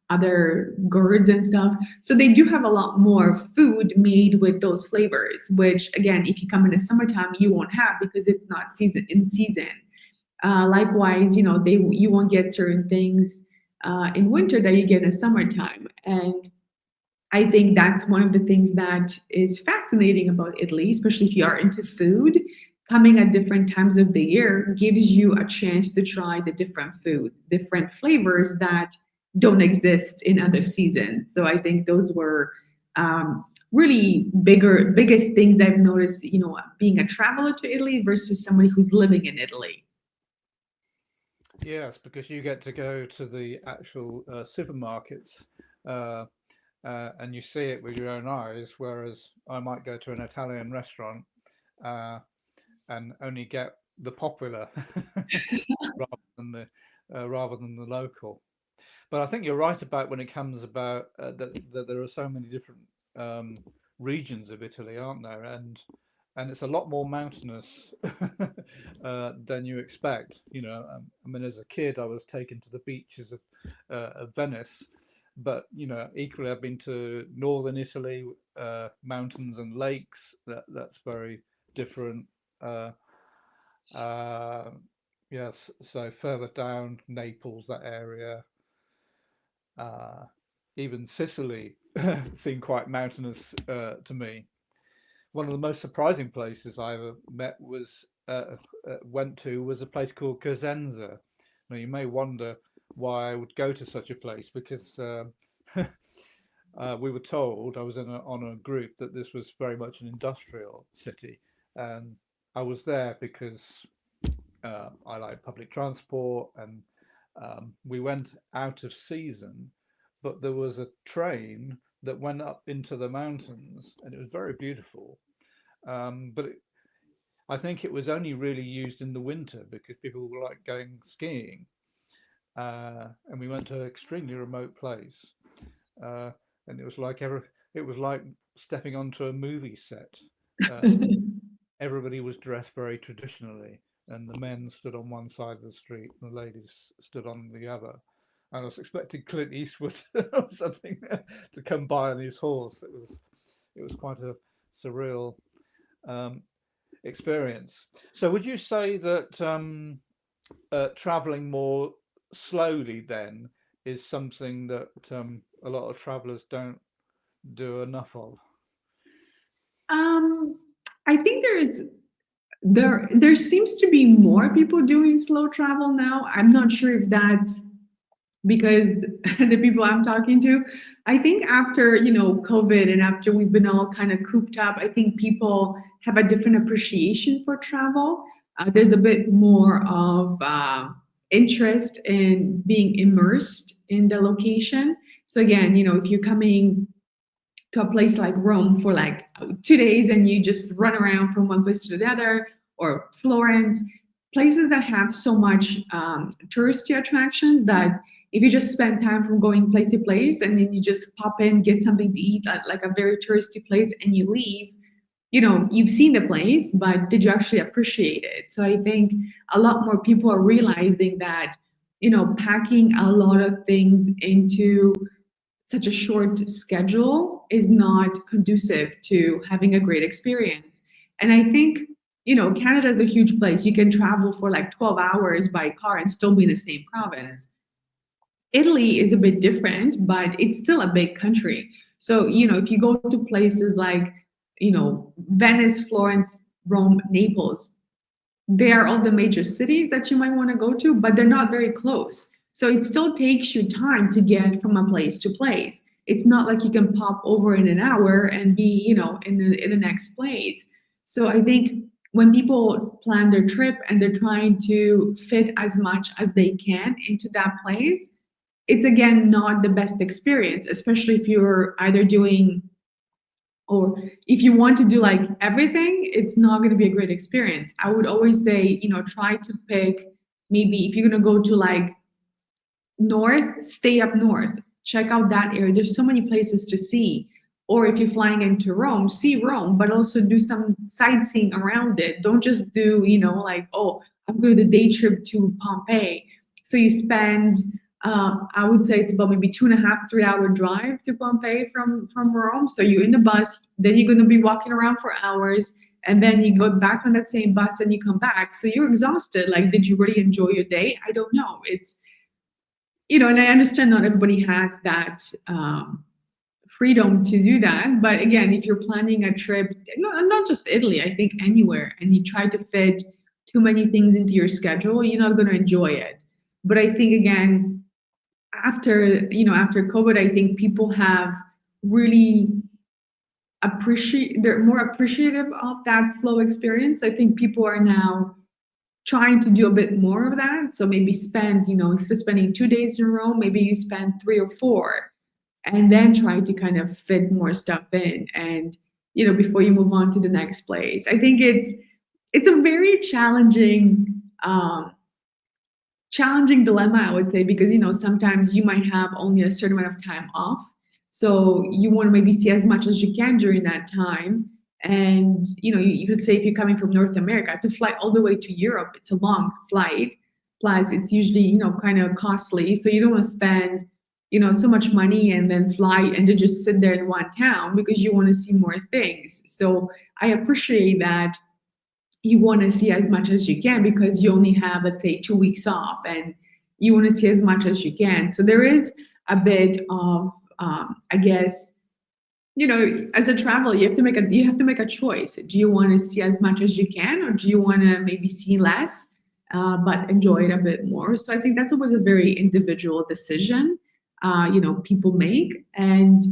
other gourds and stuff. So they do have a lot more food made with those flavors, which again, if you come in the summertime, you won't have because it's not season in season. Likewise, you won't get certain things in winter that you get in the summertime. And I think that's one of the things that is fascinating about Italy, especially if you are into food. Coming at different times of the year gives you a chance to try the different foods, different flavors that don't exist in other seasons. So I think those were really biggest things I've noticed, being a traveler to Italy versus somebody who's living in Italy. Yes, because you get to go to the actual supermarkets, uh, and you see it with your own eyes, whereas I might go to an Italian restaurant uh, and only get the popular rather than the local. But I think you're right about when it comes about that there are so many different um, regions of Italy, aren't there? And it's a lot more mountainous than you expect. I mean, as a kid, I was taken to the beaches of Venice, but equally, I've been to northern Italy, mountains and lakes. That's very different. Uh, yes, so further down, Naples, that area, uh, even Sicily seemed quite mountainous to me. One of the most surprising places I ever went to was a place called Cosenza. Now you may wonder why I would go to such a place because we were told I was on a group that this was very much an industrial city, and I was there because I like public transport, and we went out of season, but there was a train that went up into the mountains, and it was very beautiful. But I think it was only really used in the winter because people were like going skiing, and we went to an extremely remote place, uh, and it was like stepping onto a movie set. Uh, Everybody was dressed very traditionally, and the men stood on one side of the street, and the ladies stood on the other. And I was expecting Clint Eastwood or something to come by on his horse. It was quite a surreal um, experience. So, would you say that traveling more slowly then is something that a lot of travelers don't do enough of. Um, I think there seems to be more people doing slow travel now. I'm not sure if that's because the people I'm talking to, I think after, COVID and after we've been all kind of cooped up, I think people have a different appreciation for travel. There's a bit more of interest in being immersed in the location. So again, if you're coming to a place like Rome for like 2 days and you just run around from one place to the other, or Florence, places that have so much touristy attractions that if you just spend time from going place to place and then you just pop in, get something to eat at like a very touristy place and you leave, you've seen the place, but did you actually appreciate it? So I think a lot more people are realizing that, packing a lot of things into such a short schedule is not conducive to having a great experience. And I think, Canada is a huge place. You can travel for like 12 hours by car and still be in the same province. Italy is a bit different, but it's still a big country. So, if you go to places like, Venice, Florence, Rome, Naples, they are all the major cities that you might want to go to, but they're not very close. So it still takes you time to get from a place to place. It's not like you can pop over in an hour and be, in the next place. So I think when people plan their trip and they're trying to fit as much as they can into that place, it's again not the best experience, especially if you're either doing or if you want to do like everything, it's not going to be a great experience. I would always say, try to pick, maybe if you're going to go to like north, stay up north, check out that area. There's so many places to see. Or if you're flying into Rome, see Rome, but also do some sightseeing around it. Don't just do, like, oh, I'm going to do day trip to Pompeii. So you spend, I would say it's about maybe 2.5, 3 hour drive to Pompeii from Rome. So you're in the bus, then you're going to be walking around for hours, and then you go back on that same bus and you come back. So you're exhausted. Like, did you really enjoy your day? I don't know. It's and I understand not everybody has that freedom to do that. But again, if you're planning a trip, not just Italy, I think anywhere, and you try to fit too many things into your schedule, you're not going to enjoy it. But I think again, after COVID, I think people have really they're more appreciative of that slow experience. I think people are now trying to do a bit more of that. So maybe spend, instead of spending 2 days in Rome, maybe you spend 3 or 4 and then try to kind of fit more stuff in and, before you move on to the next place. I think it's a very challenging dilemma, I would say, because sometimes you might have only a certain amount of time off, so you want to maybe see as much as you can during that time. And you could say if you're coming from North America to fly all the way to Europe, it's a long flight. Plus, it's usually kind of costly, so you don't want to spend so much money and then fly and to just sit there in one town because you want to see more things. So I appreciate that you want to see as much as you can because you only have, let's say, 2 weeks off and you want to see as much as you can. So there is a bit of, I guess, as a traveler, you have to make a choice. Do you want to see as much as you can, or do you want to maybe see less, but enjoy it a bit more? So I think that's always a very individual decision, people make, and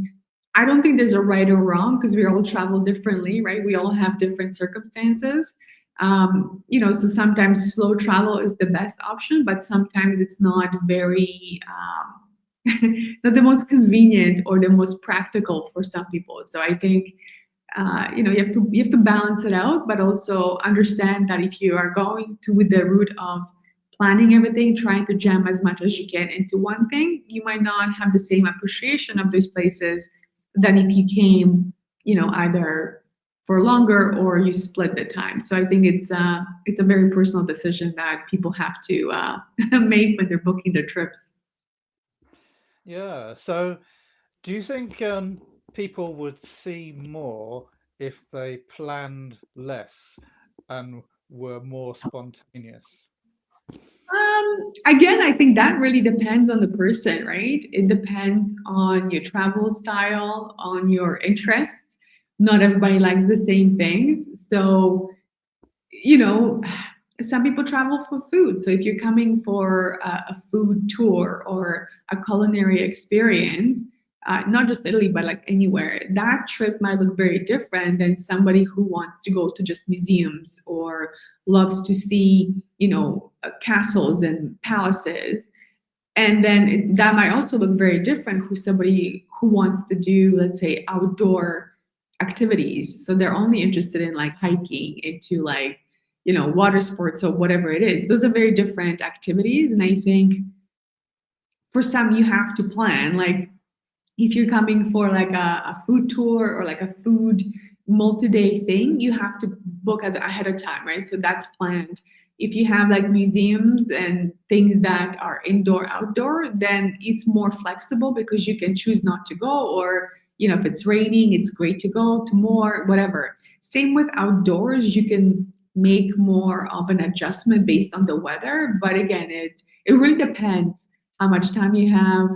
I don't think there's a right or wrong because we all travel differently, right? We all have different circumstances. So sometimes slow travel is the best option, but sometimes it's not very, not the most convenient or the most practical for some people. So I think, you have to balance it out, but also understand that if you are going to with the route of planning everything, trying to jam as much as you can into one thing, you might not have the same appreciation of those places than if you came, either for longer or you split the time. So I think it's a very personal decision that people have to make when they're booking their trips. Yeah. So, do you think people would see more if they planned less and were more spontaneous? Again, I think that really depends on the person, right? It depends on your travel style, on your interests. Not everybody likes the same things. So, you know, some people travel for food. So if you're coming for a food tour or a culinary experience, not just Italy, but like anywhere, that trip might look very different than somebody who wants to go to just museums or loves to see, castles and palaces. And then that might also look very different who somebody who wants to do, let's say, outdoor activities. So they're only interested in like hiking, into like, water sports or whatever it is. Those are very different activities. And I think for some you have to plan. Like if you're coming for like a food tour or like a food multi-day thing, you have to book ahead of time, right? So that's planned. If you have like museums and things that are indoor outdoor, then it's more flexible because you can choose not to go, or if it's raining, it's great to go to more, whatever. Same with outdoors, you can make more of an adjustment based on the weather, but again, it really depends how much time you have,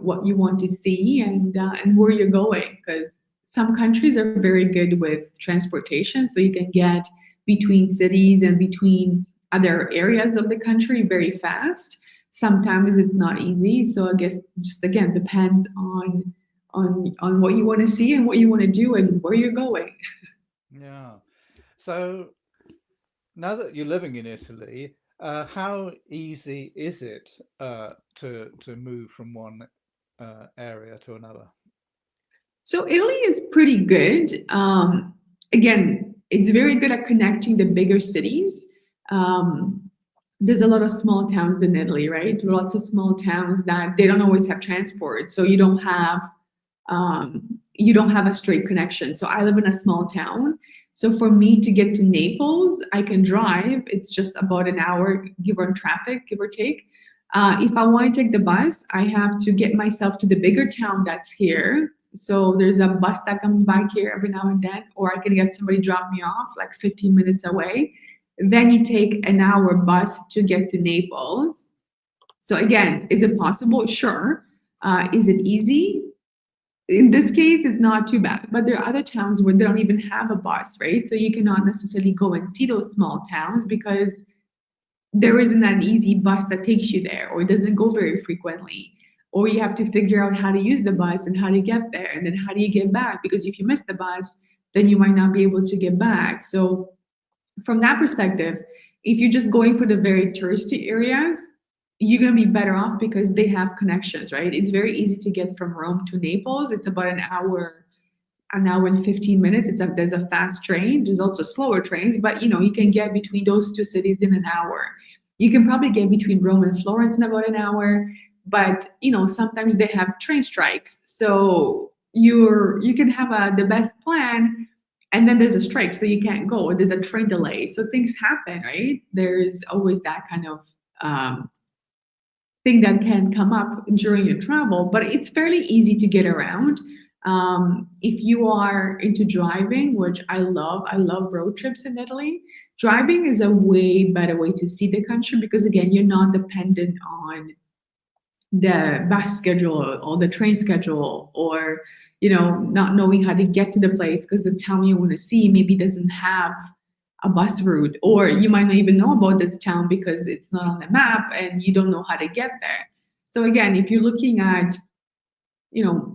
what you want to see, and where you're going, because some countries are very good with transportation, so you can get between cities and between other areas of the country very fast. Sometimes it's not easy, so I guess just again depends on what you want to see and what you want to do and where you're going. Yeah. So now that you're living in Italy, how easy is it to move from one area to another? So Italy is pretty good. Again, it's very good at connecting the bigger cities. Um, there's a lot of small towns in Italy, right? Lots of small towns that they don't always have transport, so you don't have a straight connection. So I live in a small town. So for me to get to Naples, I can drive. It's just about an hour, give or traffic, give or take. If I want to take the bus, I have to get myself to the bigger town that's here. So there's a bus that comes by here every now and then, or I can get somebody drop me off like 15 minutes away. Then you take an hour bus to get to Naples. So again, is it possible? Sure. Is it easy? In this case, it's not too bad. But there are other towns where they don't even have a bus, right? So you cannot necessarily go and see those small towns because there isn't an easy bus that takes you there, or it doesn't go very frequently. Or you have to figure out how to use the bus and how to get there. And then how do you get back? Because if you miss the bus, then you might not be able to get back. So from that perspective, if you're just going for the very touristy areas, you're going to be better off because they have connections, right? It's very easy to get from Rome to Naples. It's about an hour and 15 minutes. There's a fast train. There's also slower trains, but you can get between those two cities in an hour. You can probably get between Rome and Florence in about an hour, but sometimes they have train strikes. So you can have the best plan, and then there's a strike, so you can't go, or there's a train delay. So things happen, right? There's always that kind of thing that can come up during your travel, but it's fairly easy to get around. If you are into driving, which I love road trips in Italy. Driving is a way better way to see the country because, again, you're not dependent on the bus schedule or the train schedule, or not knowing how to get to the place because the town you want to see maybe doesn't have a bus route, or you might not even know about this town because it's not on the map and you don't know how to get there. So again, if you're looking at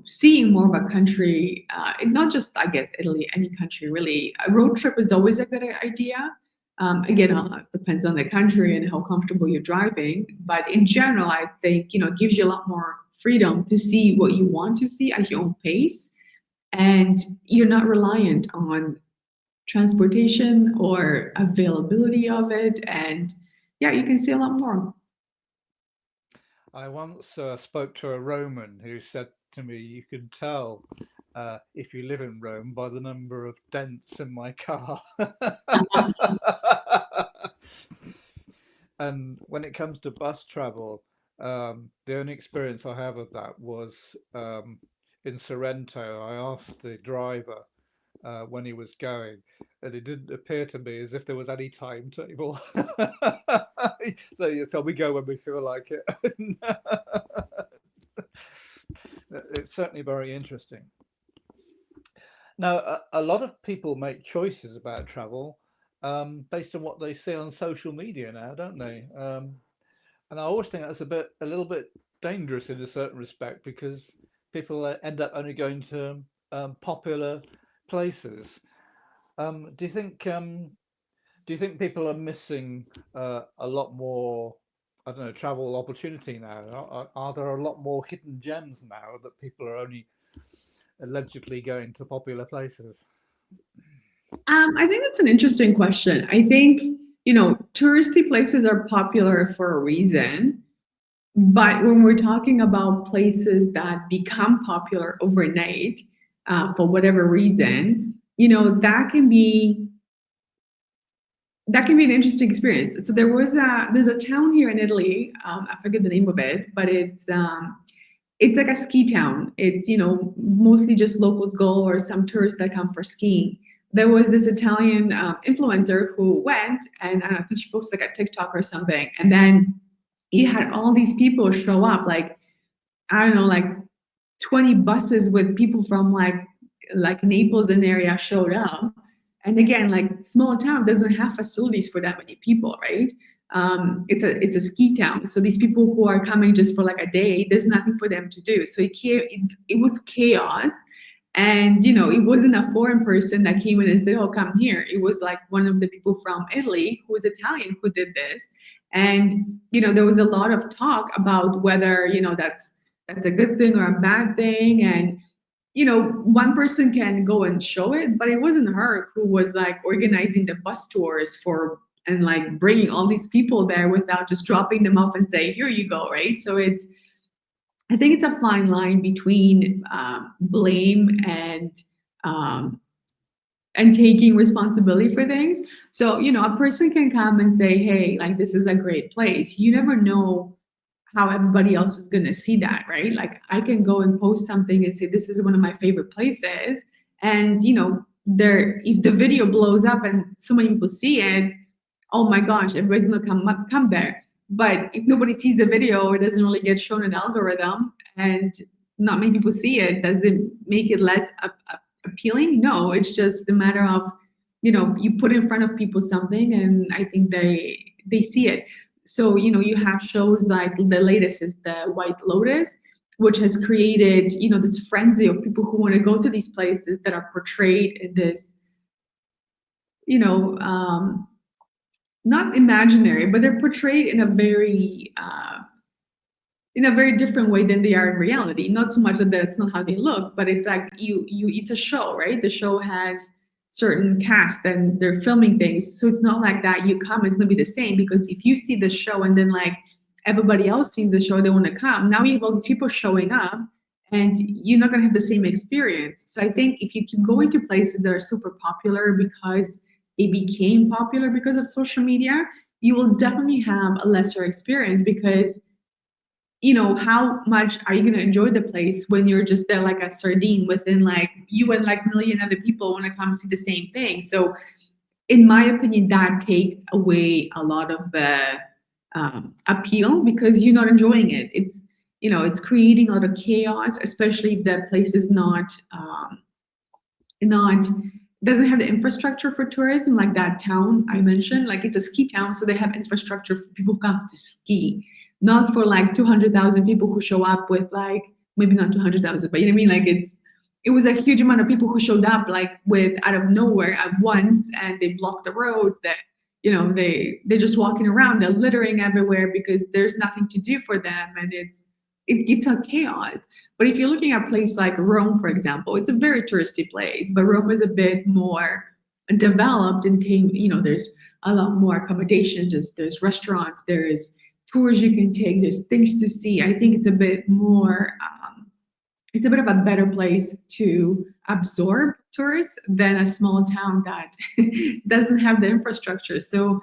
seeing more of a country, not just, I guess, Italy, any country really, a road trip is always a good idea. Again, it depends on the country and how comfortable you're driving. But in general, I think, it gives you a lot more freedom to see what you want to see at your own pace. And you're not reliant on transportation or availability of it. And yeah, you can see a lot more. I once spoke to a Roman who said to me, "You can tell if you live in Rome by the number of dents in my car." And when it comes to bus travel, the only experience I have of that was in Sorrento. I asked the driver when he was going, and it didn't appear to me as if there was any timetable. So we go when we feel like it. It's certainly very interesting. Now, a lot of people make choices about travel based on what they see on social media now, don't they? And I always think that's a little bit dangerous in a certain respect, because people end up only going to popular places. Do you think people are missing a lot more? I don't know, travel opportunity now. Are there a lot more hidden gems now that people are only allegedly going to popular places? I think that's an interesting question. I think, touristy places are popular for a reason. But when we're talking about places that become popular overnight, for whatever reason, that can be an interesting experience. So there's a town here in Italy. I forget the name of it, but it's like a ski town. It's mostly just locals go, or some tourists that come for skiing. There was this Italian influencer who went, and I don't know, I think she posted like a TikTok or something, and then he had all these people show up, like, I don't know, like 20 buses with people from like Naples and area showed up. And again, like, small town doesn't have facilities for that many people, right? It's a ski town, so these people who are coming just for like a day, there's nothing for them to do. So it was chaos. And it wasn't a foreign person that came in and said, "Oh, come here." It was like one of the people from Italy who was Italian who did this. And there was a lot of talk about whether that's a good thing or a bad thing. And one person can go and show it, but it wasn't her who was like organizing the bus tours for, and like bringing all these people there without just dropping them off and say, "Here you go," right? So I think it's a fine line between blame um, and taking responsibility for things. So a person can come and say, "Hey, like, this is a great place." You never know how everybody else is going to see that, right? Like, I can go and post something and say, "This is one of my favorite places," and there, if the video blows up and so many people see it, oh my gosh, everybody's going to come there. But if nobody sees the video, it doesn't really get shown in the algorithm, and not many people see it. Does it make it less appealing? No, it's just a matter of you put in front of people something, and I think they see it. So you have shows like, the latest is the White Lotus, which has created this frenzy of people who want to go to these places that are portrayed in this you know um, not imaginary, but they're portrayed in a very different way than they are in reality. Not so much that that's not how they look, but it's like, it's a show, right? The show has certain cast and they're filming things. So it's not like that you come, it's gonna be the same, because if you see the show and then like everybody else sees the show, they want to come. Now you have all these people showing up and you're not gonna have the same experience. So I think if you keep going to places that are super popular because they became popular because of social media, you will definitely have a lesser experience, because how much are you going to enjoy the place when you're just there like a sardine within, like, you and like a million other people want to come see the same thing. So in my opinion, that takes away a lot of the appeal, because you're not enjoying it. It's creating a lot of chaos, especially if that place is not doesn't have the infrastructure for tourism, like that town I mentioned. Like, it's a ski town, so they have infrastructure for people who come to ski, not for like 200,000 people who show up with, like, maybe not 200,000, but you know what I mean. Like, it was a huge amount of people who showed up like with out of nowhere at once, and they blocked the roads. That they're just walking around, they're littering everywhere because there's nothing to do for them, and it's a chaos. But if you're looking at a place like Rome, for example, it's a very touristy place, but Rome is a bit more developed and there's a lot more accommodations. There's restaurants, there's tours you can take, there's things to see. I think it's a bit more. It's a bit of a better place to absorb tourists than a small town that doesn't have the infrastructure. So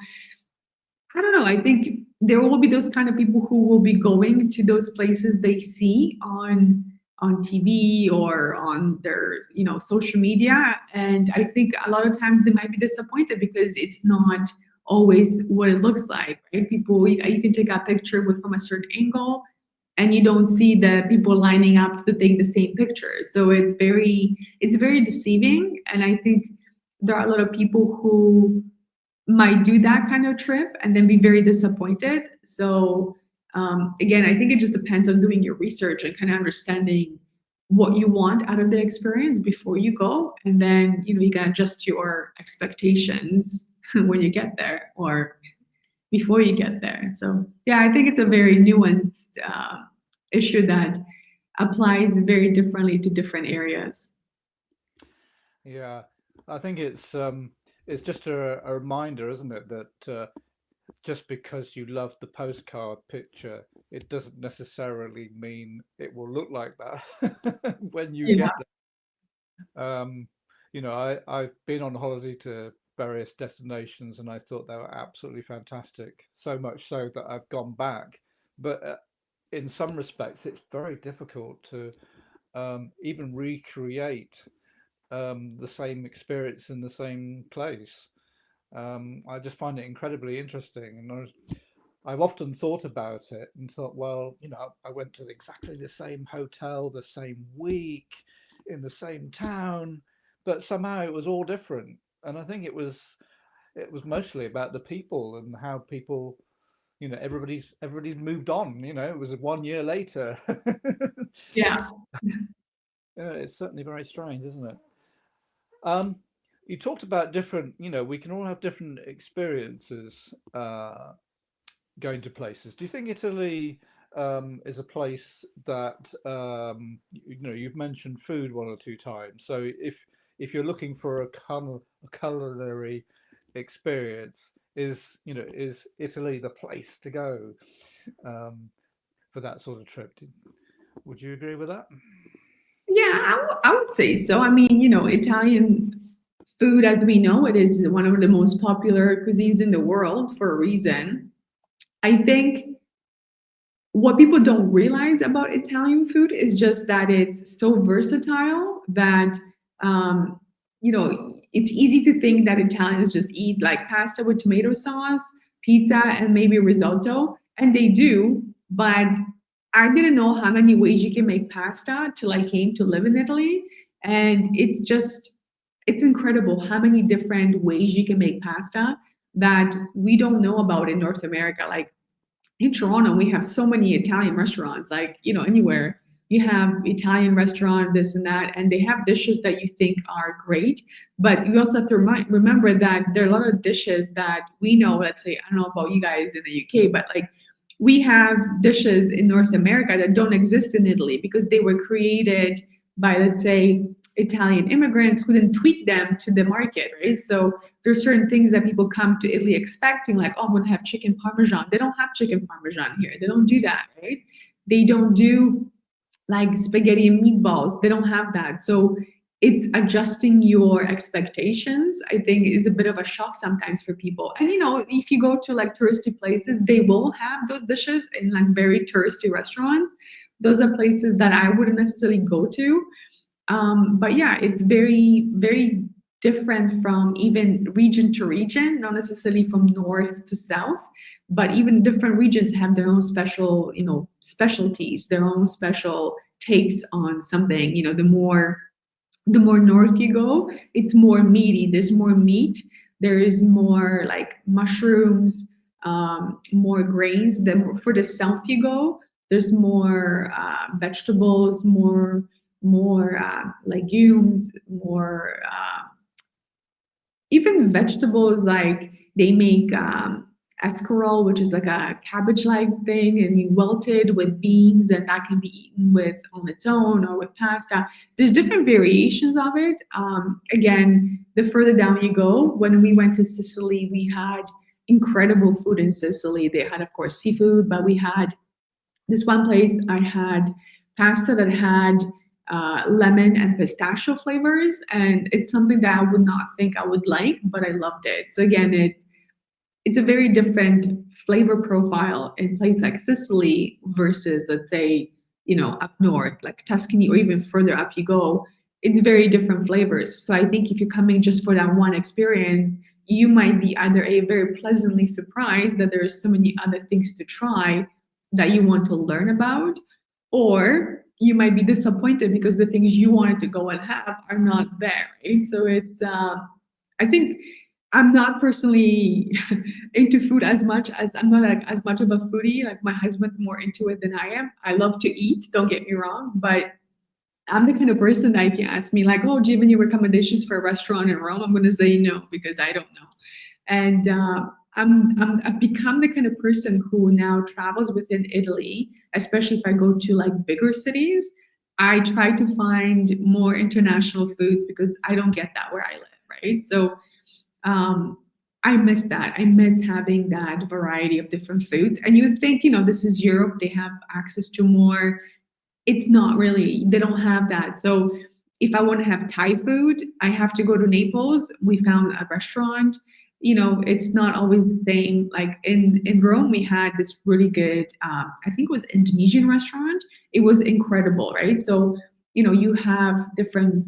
I don't know. I think there will be those kind of people who will be going to those places they see on on TV or on their social media, and I think a lot of times they might be disappointed because it's not always what it looks like, right? People, you can take a picture with from a certain angle and you don't see the people lining up to take the same picture, so it's very deceiving. And I think there are a lot of people who might do that kind of trip and then be very disappointed. So again, I think it just depends on doing your research and kind of understanding what you want out of the experience before you go, and then you can adjust your expectations when you get there or before you get there. So yeah, I think it's a very nuanced issue that applies very differently to different areas. Yeah, I think it's just a reminder, isn't it, that just because you love the postcard picture, it doesn't necessarily mean it will look like that when you Yeah. get there. I've been on holiday to various destinations, and I thought they were absolutely fantastic. So much so that I've gone back. But in some respects, it's very difficult to even recreate the same experience in the same place. I just find it incredibly interesting, and I've often thought about it and thought, well, I went to exactly the same hotel, the same week, in the same town, but somehow it was all different. And I think it was mostly about the people and how people, everybody's moved on. It was 1 year later. Yeah. Yeah, it's certainly very strange, isn't it? Um, you talked about different, we can all have different experiences going to places. Do you think Italy is a place that you've mentioned food one or two times? So if you're looking for a culinary experience, is Italy the place to go for that sort of trip? Would you agree with that? Yeah, I would say so. I mean, Italian food, as we know, it is one of the most popular cuisines in the world for a reason. I think what people don't realize about Italian food is just that it's so versatile that um, it's easy to think that Italians just eat like pasta with tomato sauce, pizza, and maybe risotto, and they do. But I didn't know how many ways you can make pasta till I came to live in Italy, and it's incredible how many different ways you can make pasta that we don't know about in North America. Like in Toronto, we have so many Italian restaurants, like, anywhere you have Italian restaurant, this and that, and they have dishes that you think are great. But you also have to remember that there are a lot of dishes that we know, let's say, I don't know about you guys in the UK, but like we have dishes in North America that don't exist in Italy because they were created by, let's say, Italian immigrants who then tweak them to the market, right? So there's certain things that people come to Italy expecting, like, oh, I'm gonna have chicken parmesan. They don't have chicken parmesan here. They don't do that, right? They don't do like spaghetti and meatballs. They don't have that. So it's adjusting your expectations, I think, is a bit of a shock sometimes for people. And if you go to like touristy places, they will have those dishes in like very touristy restaurants. Those are places that I wouldn't necessarily go to. But yeah, it's very, very different from even region to region, not necessarily from north to south, but even different regions have their own special, specialties, their own special takes on something. The more north you go, it's more meaty. There's more meat. There is more like mushrooms, more grains. The more for the south you go, there's more vegetables, more legumes, more even vegetables like they make escarole, which is like a cabbage-like thing, and you welt it with beans, and that can be eaten with on its own or with pasta. There's different variations of it. Again, the further down you go, when we went to Sicily, we had incredible food in Sicily. They had, of course, seafood, but we had this one place I had pasta that had lemon and pistachio flavors, and it's something that I would not think I would like, but I loved it. So again, it's a very different flavor profile in place like Sicily versus, let's say, up north, like Tuscany, or even further up you go, it's very different flavors. So I think if you're coming just for that one experience, you might be either a very pleasantly surprised that there's so many other things to try that you want to learn about, or you might be disappointed because the things you wanted to go and have are not there, right? So it's I think I'm not personally into food as much, as I'm not like as much of a foodie. Like my husband's more into it than I am. I love to eat, don't get me wrong, but I'm the kind of person that if you ask me like, oh, do you have any recommendations for a restaurant in Rome? I'm going to say no because I don't know. And I've become the kind of person who now travels within Italy, especially if I go to like bigger cities. I try to find more international foods because I don't get that where I live, right? So um, I miss that. I miss having that variety of different foods. And you would think, this is Europe, they have access to more. It's not really, they don't have that. So if I want to have Thai food, I have to go to Naples. We found a restaurant. It's not always the same. Like in Rome, we had this really good, I think it was Indonesian restaurant. It was incredible, right? So, you have different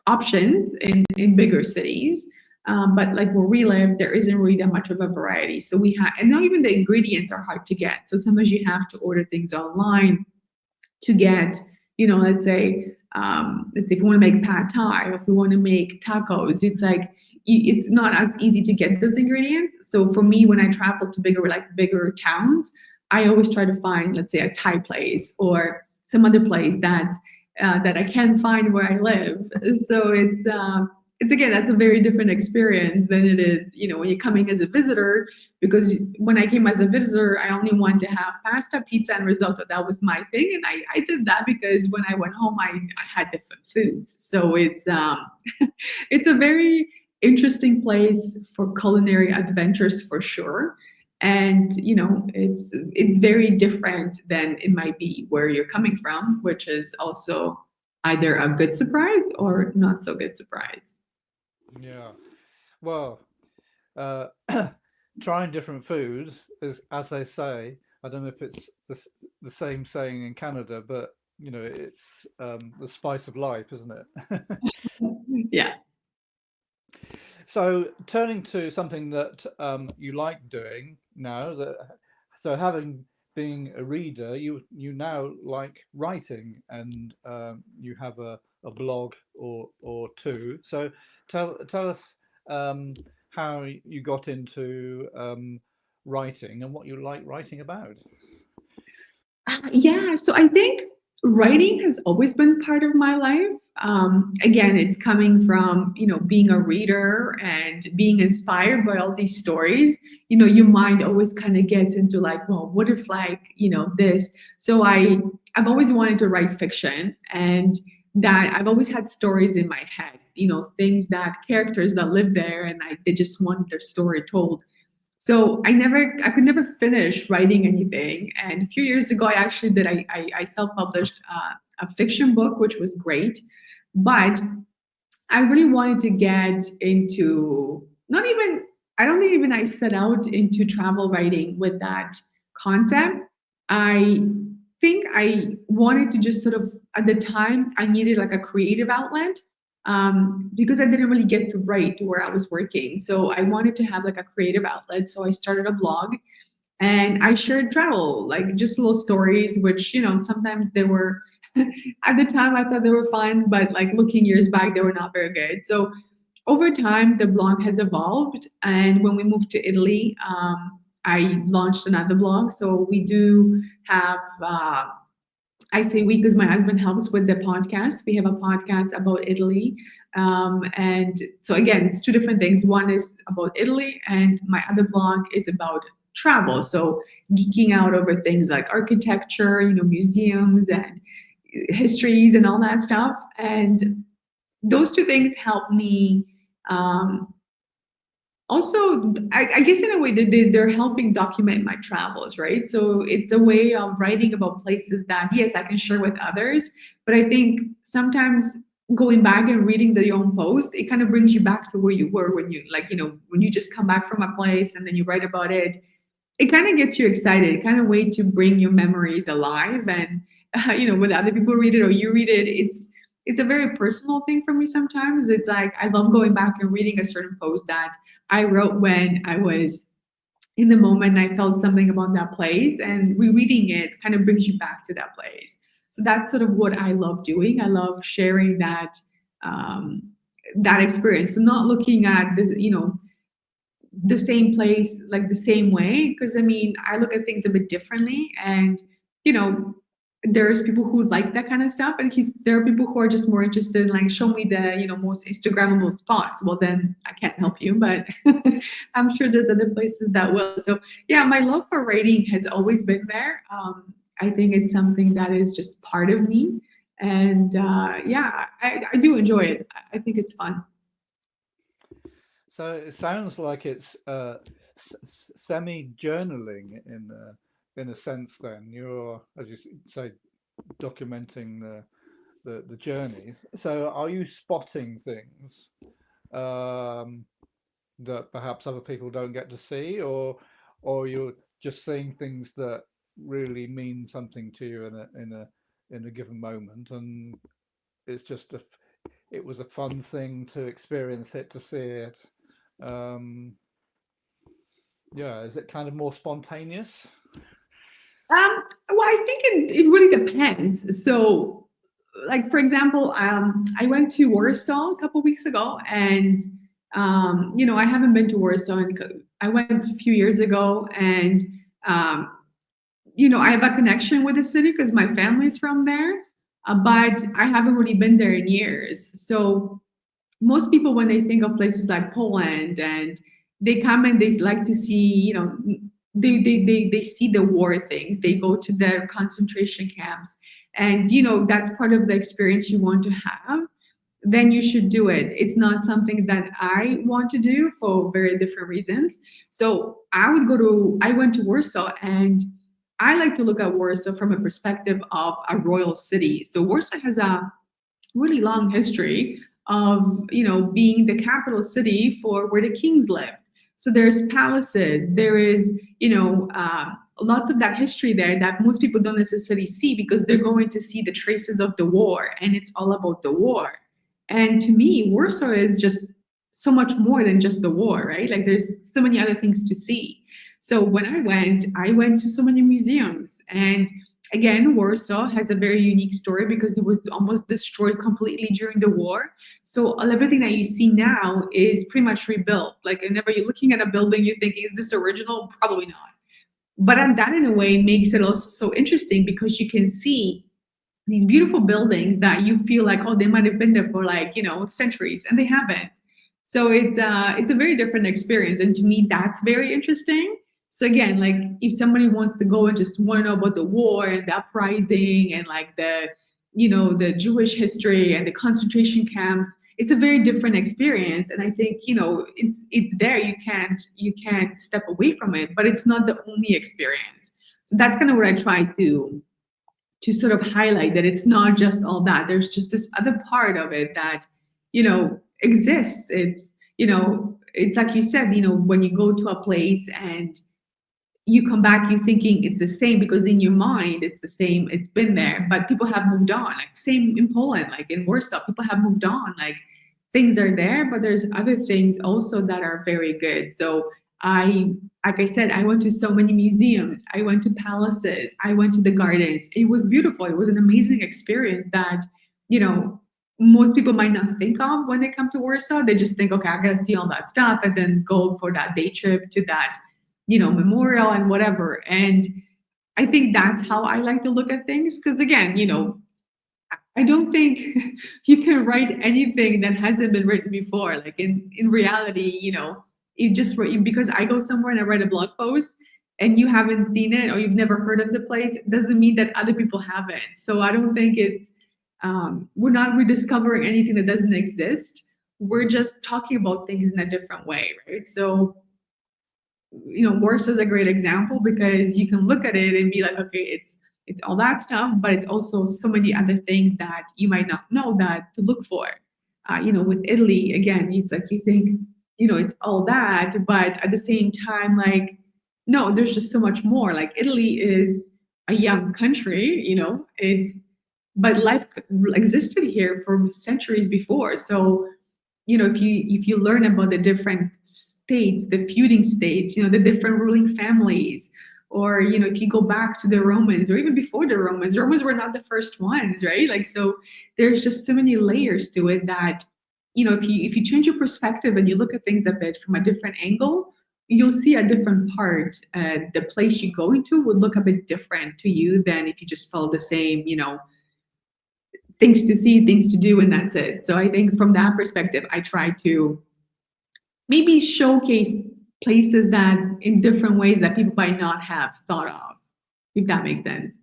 options in bigger cities. But like where we live, there isn't really that much of a variety. So we have, and not even the ingredients are hard to get. So sometimes you have to order things online to get, let's say if you want to make pad thai, or if you want to make tacos, it's like it's not as easy to get those ingredients. So for me, when I travel to bigger towns, I always try to find, let's say, a Thai place or some other place that I can't find where I live. So it's again, that's a very different experience than it is, when you're coming as a visitor. Because when I came as a visitor, I only wanted to have pasta, pizza, and risotto. That was my thing, and I did that because when I went home, I had different foods. So it's it's a very interesting place for culinary adventures for sure. And it's very different than it might be where you're coming from, which is also either a good surprise or not so good surprise. Yeah. Well, uh, trying different foods is, as they say, I don't know if it's the same saying in Canada, but it's the spice of life, isn't it? Yeah. So turning to something that you like doing now, so having being a reader, you now like writing, and you have a blog or two. So tell us how you got into writing and what you like writing about. Yeah, so I think writing has always been part of my life. Again, it's coming from being a reader and being inspired by all these stories. Your mind always kind of gets into like, well, what if like this? So I've always wanted to write fiction, and that I've always had stories in my head. Things that characters that live there, and they just want their story told. So I could never finish writing anything. And a few years ago, I actually did. I self-published a fiction book, which was great. But I really wanted to get into not even. I don't think even I set out into travel writing with that concept. I think I wanted to just sort of at the time I needed like a creative outlet, because I didn't really get to write where I was working. So I wanted to have like a creative outlet. So I started a blog and I shared travel, like just little stories, which, sometimes they were, at the time I thought they were fun, but like looking years back, they were not very good. So over time, the blog has evolved. And when we moved to Italy, I launched another blog. So we do have, I say we because my husband helps with the podcast. We have a podcast about Italy. And so, again, it's two different things. One is about Italy, and my other blog is about travel. So, geeking out over things like architecture, museums and histories and all that stuff. And those two things help me um, also, I guess in a way they're helping document my travels, right? So it's a way of writing about places that, yes, I can share with others, but I think sometimes going back and reading your own post, it kind of brings you back to where you were when you like, when you just come back from a place and then you write about it. It kind of gets you excited, kind of way to bring your memories alive. whether other people read it or you read it, it's a very personal thing for me sometimes. It's like I love going back and reading a certain post that I wrote when I was in the moment. I felt something about that place, and rereading it kind of brings you back to that place. So that's sort of what I love doing. I love sharing um, that experience. So not looking at the same place like the same way, because I mean I look at things a bit differently, and you know there's people who like that kind of stuff, and there are people who are just more interested in like show me the most Instagrammable spots. Well, then I can't help you, but I'm sure there's other places that will. So yeah, my love for writing has always been there. I think it's something that is just part of me, and yeah, I do enjoy it. I think it's fun. So it sounds like it's semi-journaling in a sense. Then you're, as you say, documenting the journeys. So are you spotting things um, that perhaps other people don't get to see, or you're just seeing things that really mean something to you in a given moment, and it's just it was a fun thing to experience it, to see it. Um, yeah, is it kind of more spontaneous? Well, I think it really depends. So, like for example, I went to Warsaw a couple weeks ago, and I haven't been to Warsaw, and I went a few years ago, and um, I have a connection with the city because my family's from there, but I haven't really been there in years. So most people when they think of places like Poland, and they come and they like to see, they see the war things. They go to their concentration camps, and that's part of the experience you want to have. Then you should do it. It's not something that I want to do for very different reasons. So I went to Warsaw, and I like to look at Warsaw from a perspective of a royal city. So Warsaw has a really long history of being the capital city for where the kings lived. So there's palaces, there is lots of that history there that most people don't necessarily see because they're going to see the traces of the war, and it's all about the war. And to me, Warsaw is just so much more than just the war, right? Like there's so many other things to see. So when I went to so many museums, and again, Warsaw has a very unique story because it was almost destroyed completely during the war. So everything that you see now is pretty much rebuilt. Like whenever you're looking at a building, you think, is this original? Probably not. But that in a way makes it also so interesting because you can see these beautiful buildings that you feel like, oh, they might have been there for like centuries, and they haven't. So it's a very different experience, and to me that's very interesting. So again, like if somebody wants to go and just want to know about the war and the uprising and like the Jewish history and the concentration camps, it's a very different experience. And I think it's there. You can't step away from it, but it's not the only experience. So that's kind of what I try to sort of highlight, that it's not just all that. There's just this other part of it that exists. It's like you said, when you go to a place and you come back, you thinking it's the same because in your mind it's the same, it's been there, but people have moved on. Like same in Poland, like in Warsaw, people have moved on. Like things are there, but there's other things also that are very good. So I like I said, I went to so many museums, I went to palaces, I went to the gardens. It was beautiful. It was an amazing experience that you know most people might not think of when they come to Warsaw. They just think, okay, I gotta see all that stuff and then go for that day trip to that memorial and whatever. And I think that's how I like to look at things. Because again, I don't think you can write anything that hasn't been written before. Like in reality, you just write, because I go somewhere and I write a blog post and you haven't seen it or you've never heard of the place, it doesn't mean that other people haven't. So I don't think we're not rediscovering anything that doesn't exist. We're just talking about things in a different way, right? So Warsaw is a great example because you can look at it and be like, okay, it's all that stuff, but it's also so many other things that you might not know that to look for. With Italy, again, it's like you think, it's all that, but at the same time, like, no, there's just so much more. Like Italy is a young country, but life existed here for centuries before. So, if you learn about the different states, the feuding states, the different ruling families, or if you go back to the Romans or even before the Romans were not the first ones, right? Like, so there's just so many layers to it that, if you change your perspective and you look at things a bit from a different angle, you'll see a different part. The place you go into would look a bit different to you than if you just follow the same, things to see, things to do, and that's it. So I think from that perspective, I try to maybe showcase places that in different ways that people might not have thought of, if that makes sense.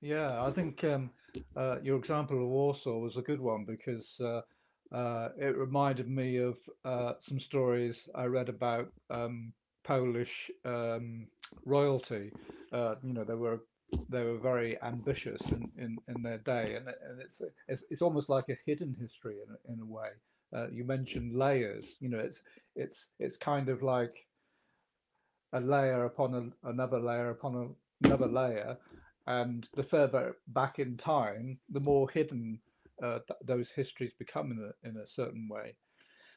Yeah, I think your example of Warsaw was a good one because it reminded me of some stories I read about Polish royalty. They were very ambitious in their day, and it's almost like a hidden history in a way. You mentioned layers. It's kind of like a layer upon another layer upon another layer, and the further back in time, the more hidden those histories become in a certain way.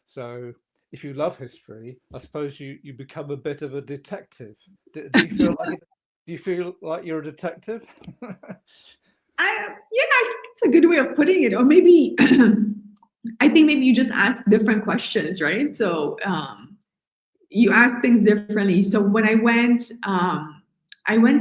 So, if you love history, I suppose you become a bit of a detective. Do you feel like do you feel like you're a detective? Yeah, it's a good way of putting it. Or maybe I think maybe you just ask different questions, right? So you ask things differently. So when I went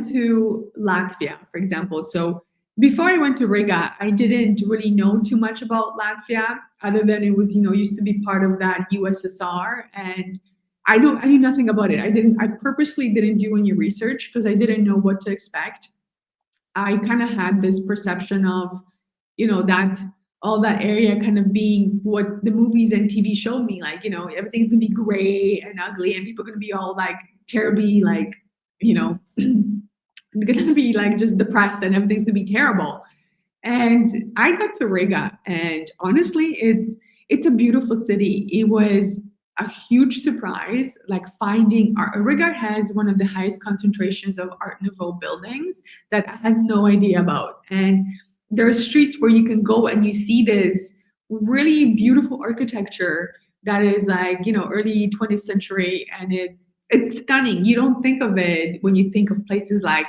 to Latvia, for example. So before I went to Riga, I didn't really know too much about Latvia, other than it was, used to be part of that USSR, and I knew nothing about it. I purposely didn't do any research because I didn't know what to expect. I kind of had this perception of, that all that area kind of being what the movies and TV showed me, like, everything's gonna be gray and ugly, and people are gonna be all like terribly, like, gonna be like just depressed, and everything's gonna be terrible. And I got to Riga, and honestly, it's a beautiful city. It was a huge surprise, like finding art. Riga has one of the highest concentrations of Art Nouveau buildings that I had no idea about. And there are streets where you can go and you see this really beautiful architecture that is like, early 20th century, and it's stunning. You don't think of it when you think of places like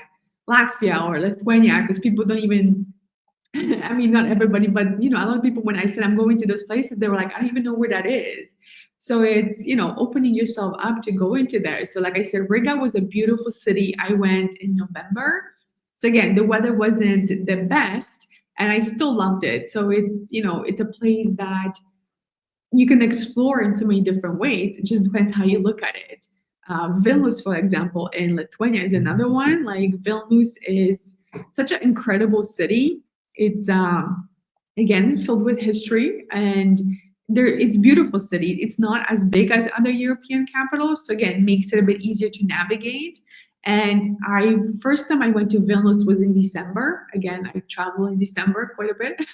Latvia or Lithuania, because people don't even I mean, not everybody, but a lot of people, when I said I'm going to those places, they were like, I don't even know where that is. So it's, opening yourself up to go into there. So like I said, Riga was a beautiful city. I went in November. So again, the weather wasn't the best, and I still loved it. So it's a place that you can explore in so many different ways. It just depends how you look at it. Vilnius, for example, in Lithuania is another one. Like, Vilnius is such an incredible city. It's again filled with history, and it's beautiful city. It's not as big as other European capitals, so again makes it a bit easier to navigate. And I first time I went to Vilnius was in December. Again, I travel in December quite a bit.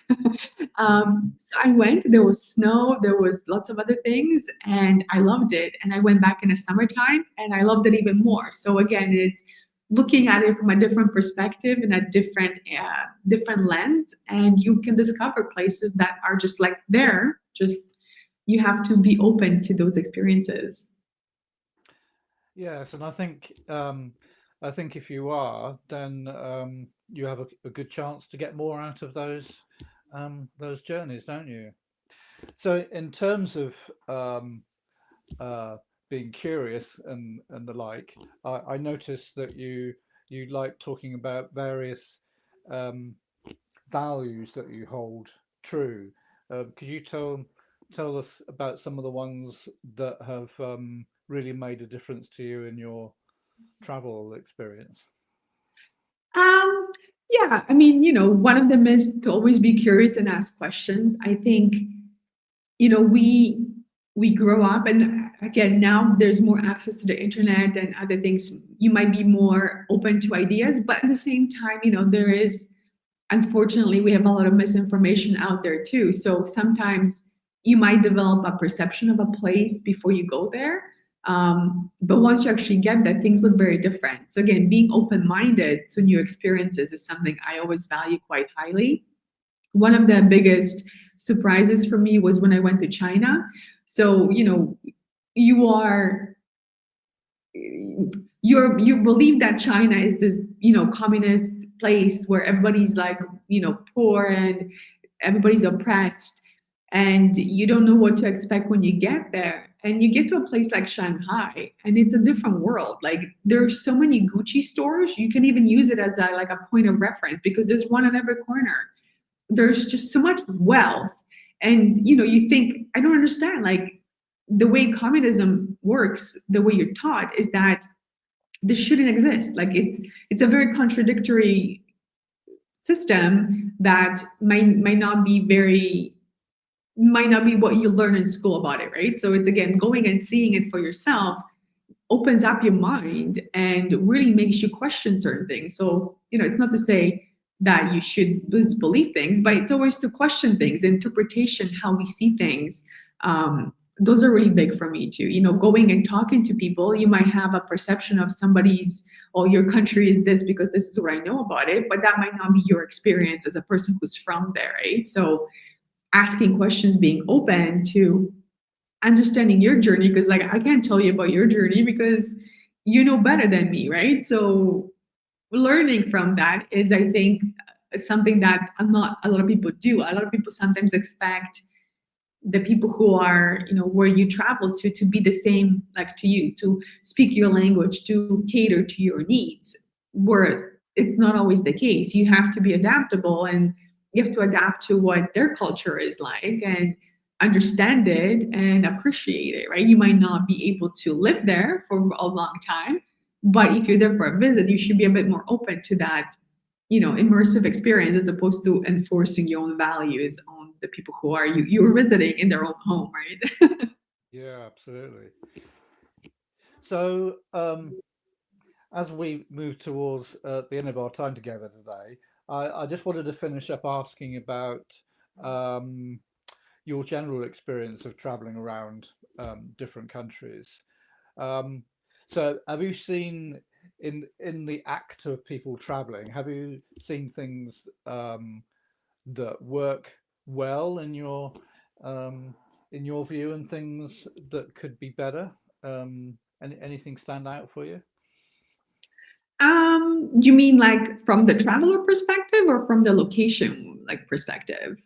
So I went. There was snow. There was lots of other things, and I loved it. And I went back in the summertime, and I loved it even more. So again, it's looking at it from a different perspective and a different lens, and you can discover places that are just like there. Just you have to be open to those experiences. Yes, and I think if you are, then you have a good chance to get more out of those journeys, don't you? So, in terms of um, uh, being curious and the like, I noticed that you like talking about various um, values that you hold true. Could you tell us about some of the ones that have really made a difference to you in your travel experience? Um, yeah, I mean, one of them is to always be curious and ask questions. I think, we grow up, and again, now there's more access to the internet and other things. You might be more open to ideas, but at the same time, there is, unfortunately, we have a lot of misinformation out there too. So sometimes you might develop a perception of a place before you go there. But once you actually get that, things look very different. So again, being open-minded to new experiences is something I always value quite highly. One of the biggest surprises for me was when I went to China. So, you are you believe that China is this, communist place where everybody's like, poor and everybody's oppressed, and you don't know what to expect when you get there. And you get to a place like Shanghai, and it's a different world. Like there are so many Gucci stores, you can even use it as a point of reference because there's one on every corner. There's just so much wealth, and you think, I don't understand, like the way communism works, the way you're taught is that this shouldn't exist. Like it's a very contradictory system that might not be very might not be what you learn in school about it, right? So it's again going and seeing it for yourself opens up your mind and really makes you question certain things. So, it's not to say that you should disbelieve things, but it's always to question things, interpretation, how we see things. Those are really big for me too. Going and talking to people, you might have a perception of somebody's, oh, your country is this because this is what I know about it, but that might not be your experience as a person who's from there, right? So asking questions, being open to understanding your journey, because like I can't tell you about your journey because you know better than me, right? So learning from that is, I think, something that not a lot of people do. A lot of people sometimes expect the people who are, where you travel to be the same like to you, to speak your language, to cater to your needs, where it's not always the case. You have to be adaptable, and you have to adapt to what their culture is like and understand it and appreciate it, right? You might not be able to live there for a long time, but if you're there for a visit, you should be a bit more open to that, immersive experience, as opposed to enforcing your own values on the people who are you're visiting in their own home, right? Yeah, absolutely. So, as we move towards the end of our time together today, I just wanted to finish up asking about um, your general experience of traveling around different countries. Um, so, have you seen in the act of people traveling, have you seen things that work well in your view, and things that could be better? Anything stand out for you? You mean like from the traveler perspective or from the location like perspective?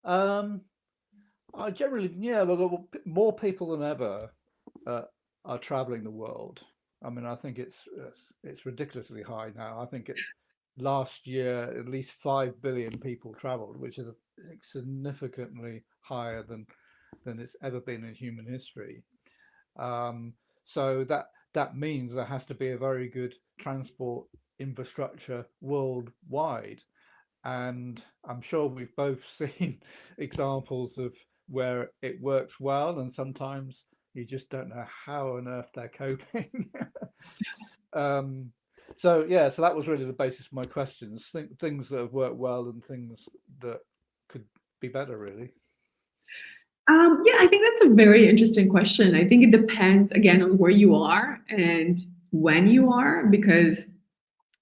Um, I generally, yeah, well, more people than ever uh, are traveling the world. I mean, I think it's ridiculously high now. I think last year at least 5 billion people travelled, which is significantly higher than it's ever been in human history. Um, so that means there has to be a very good transport infrastructure worldwide, and I'm sure we've both seen examples of where it works well, and sometimes you just don't know how on earth they're coping. um, so yeah, so that was really the basis of my questions. Things that have worked well and things that could be better, really. Yeah, I think that's a very interesting question. I think it depends again on where you are and when you are, because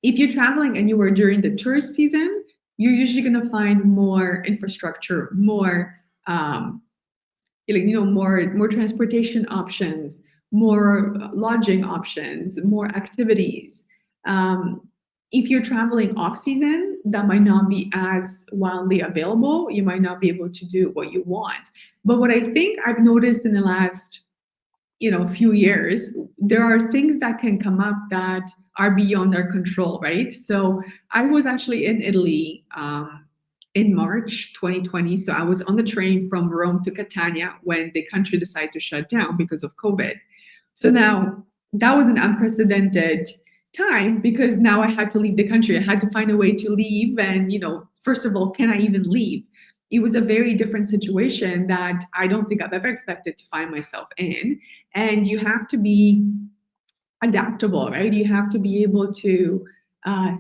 if you're traveling and you are during the tourist season, you're usually going to find more infrastructure, more more transportation options, more lodging options, more activities. um, if you're traveling off season, that might not be as widely available. You might not be able to do what you want. But what I think I've noticed in the last few years, there are things that can come up that are beyond our control, right? So I was actually in Italy in March 2020. So I was on the train from Rome to Catania when the country decided to shut down because of COVID. So now that was an unprecedented time because now I had to leave the country. I had to find a way to leave. And, first of all, can I even leave? It was a very different situation that I don't think I've ever expected to find myself in. And you have to be adaptable, right? You have to be able to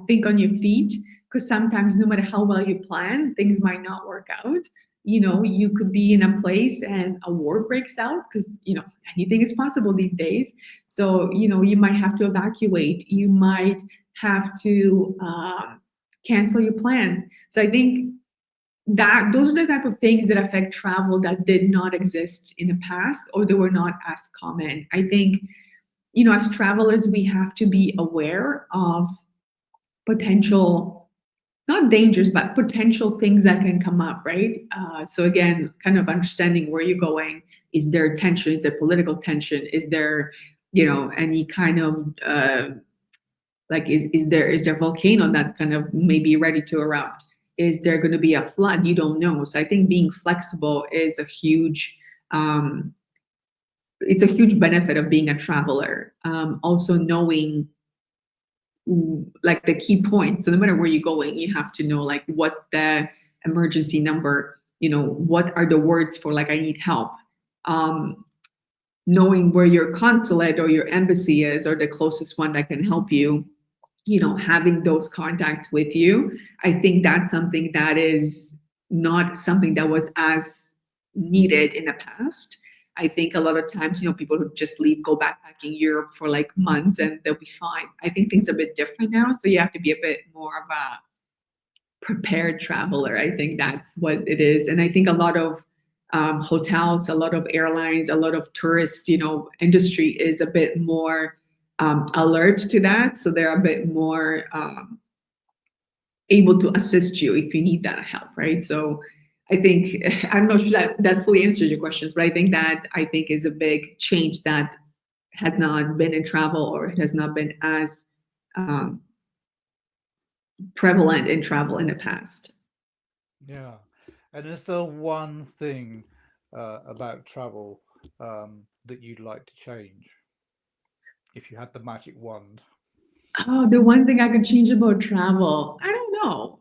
think on your feet, because sometimes no matter how well you plan, things might not work out. you could be in a place and a war breaks out, because anything is possible these days. So you might have to evacuate, you might have to cancel your plans. So I think that those are the type of things that affect travel that did not exist in the past, or they were not as common. I think as travelers we have to be aware of potential, not dangers, but potential things that can come up, right? So again, kind of understanding where you're going. Is there tension? Is there political tension? Is there any kind of like is there a volcano that's kind of maybe ready to erupt? Is there going to be a flood? You don't know. So I think being flexible is a huge it's a huge benefit of being a traveler. Also knowing like the key points. So no matter where you're going, you have to know like what's the emergency number. What are the words for like I need help. Knowing where your consulate or your embassy is, or the closest one that can help you. Having those contacts with you. I think that's something that is not something that was as needed in the past. I think a lot of times, people who just leave, go backpacking Europe for like months and they'll be fine. I think things are a bit different now. So you have to be a bit more of a prepared traveler. I think that's what it is. And I think a lot of hotels, a lot of airlines, a lot of tourist, industry is a bit more alert to that. So they're a bit more able to assist you if you need that help, right? So I think I'm not sure that fully answers your questions, but I think is a big change that had not been in travel, or it has not been as um, prevalent in travel in the past. Yeah. And is there one thing about travel that you'd like to change if you had the magic wand? Oh, the one thing I could change about travel, I don't know.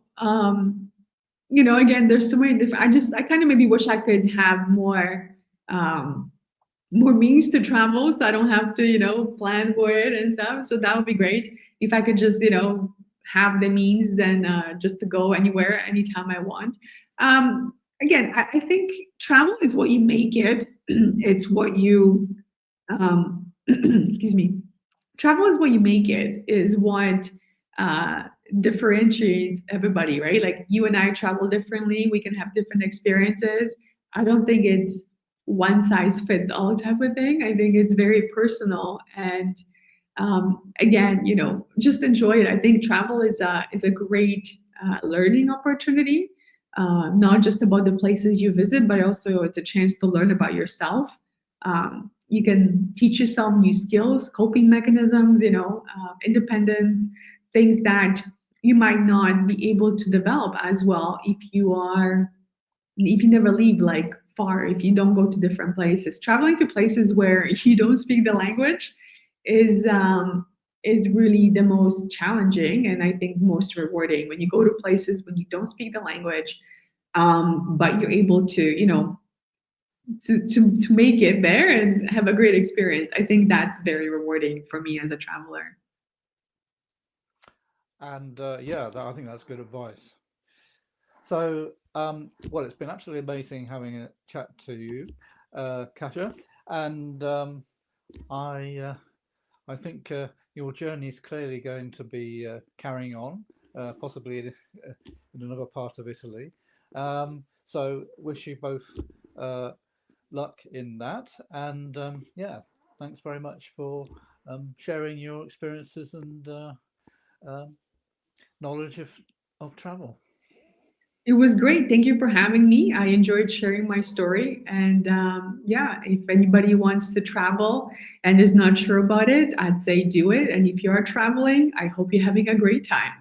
Again, there's so many different. I kind of maybe wish I could have um, more means to travel, so I don't have to, plan for it and stuff. So that would be great if I could just, have the means, then just to go anywhere, anytime I want. Again, I think travel is what you make it. It's what you, excuse me, travel is what you make it, is what uh, differentiates everybody, right? Like you and I travel differently, we can have different experiences. I don't think it's one size fits all type of thing. I think it's very personal. And again, just enjoy it. I think travel is a great learning opportunity, not just about the places you visit, but also it's a chance to learn about yourself. You can teach yourself new skills, coping mechanisms, independence, things that you might not be able to develop as well if you never leave like far, if you don't go to different places. Traveling to places where you don't speak the language is really the most challenging, and I think most rewarding, when you go to places when you don't speak the language, but you're able to to make it there and have a great experience. I think that's very rewarding for me as a traveler. And yeah, I think that's good advice. So, well, it's been absolutely amazing having a chat to you, Kasia, and I I think your journey is clearly going to be carrying on, possibly in another part of Italy. So, wish you both uh, luck in that, and yeah, thanks very much for sharing your experiences and um knowledge of travel. It was great. Thank you for having me. I enjoyed sharing my story. And yeah, if anybody wants to travel and is not sure about it, I'd say do it. And if you are traveling, I hope you're having a great time.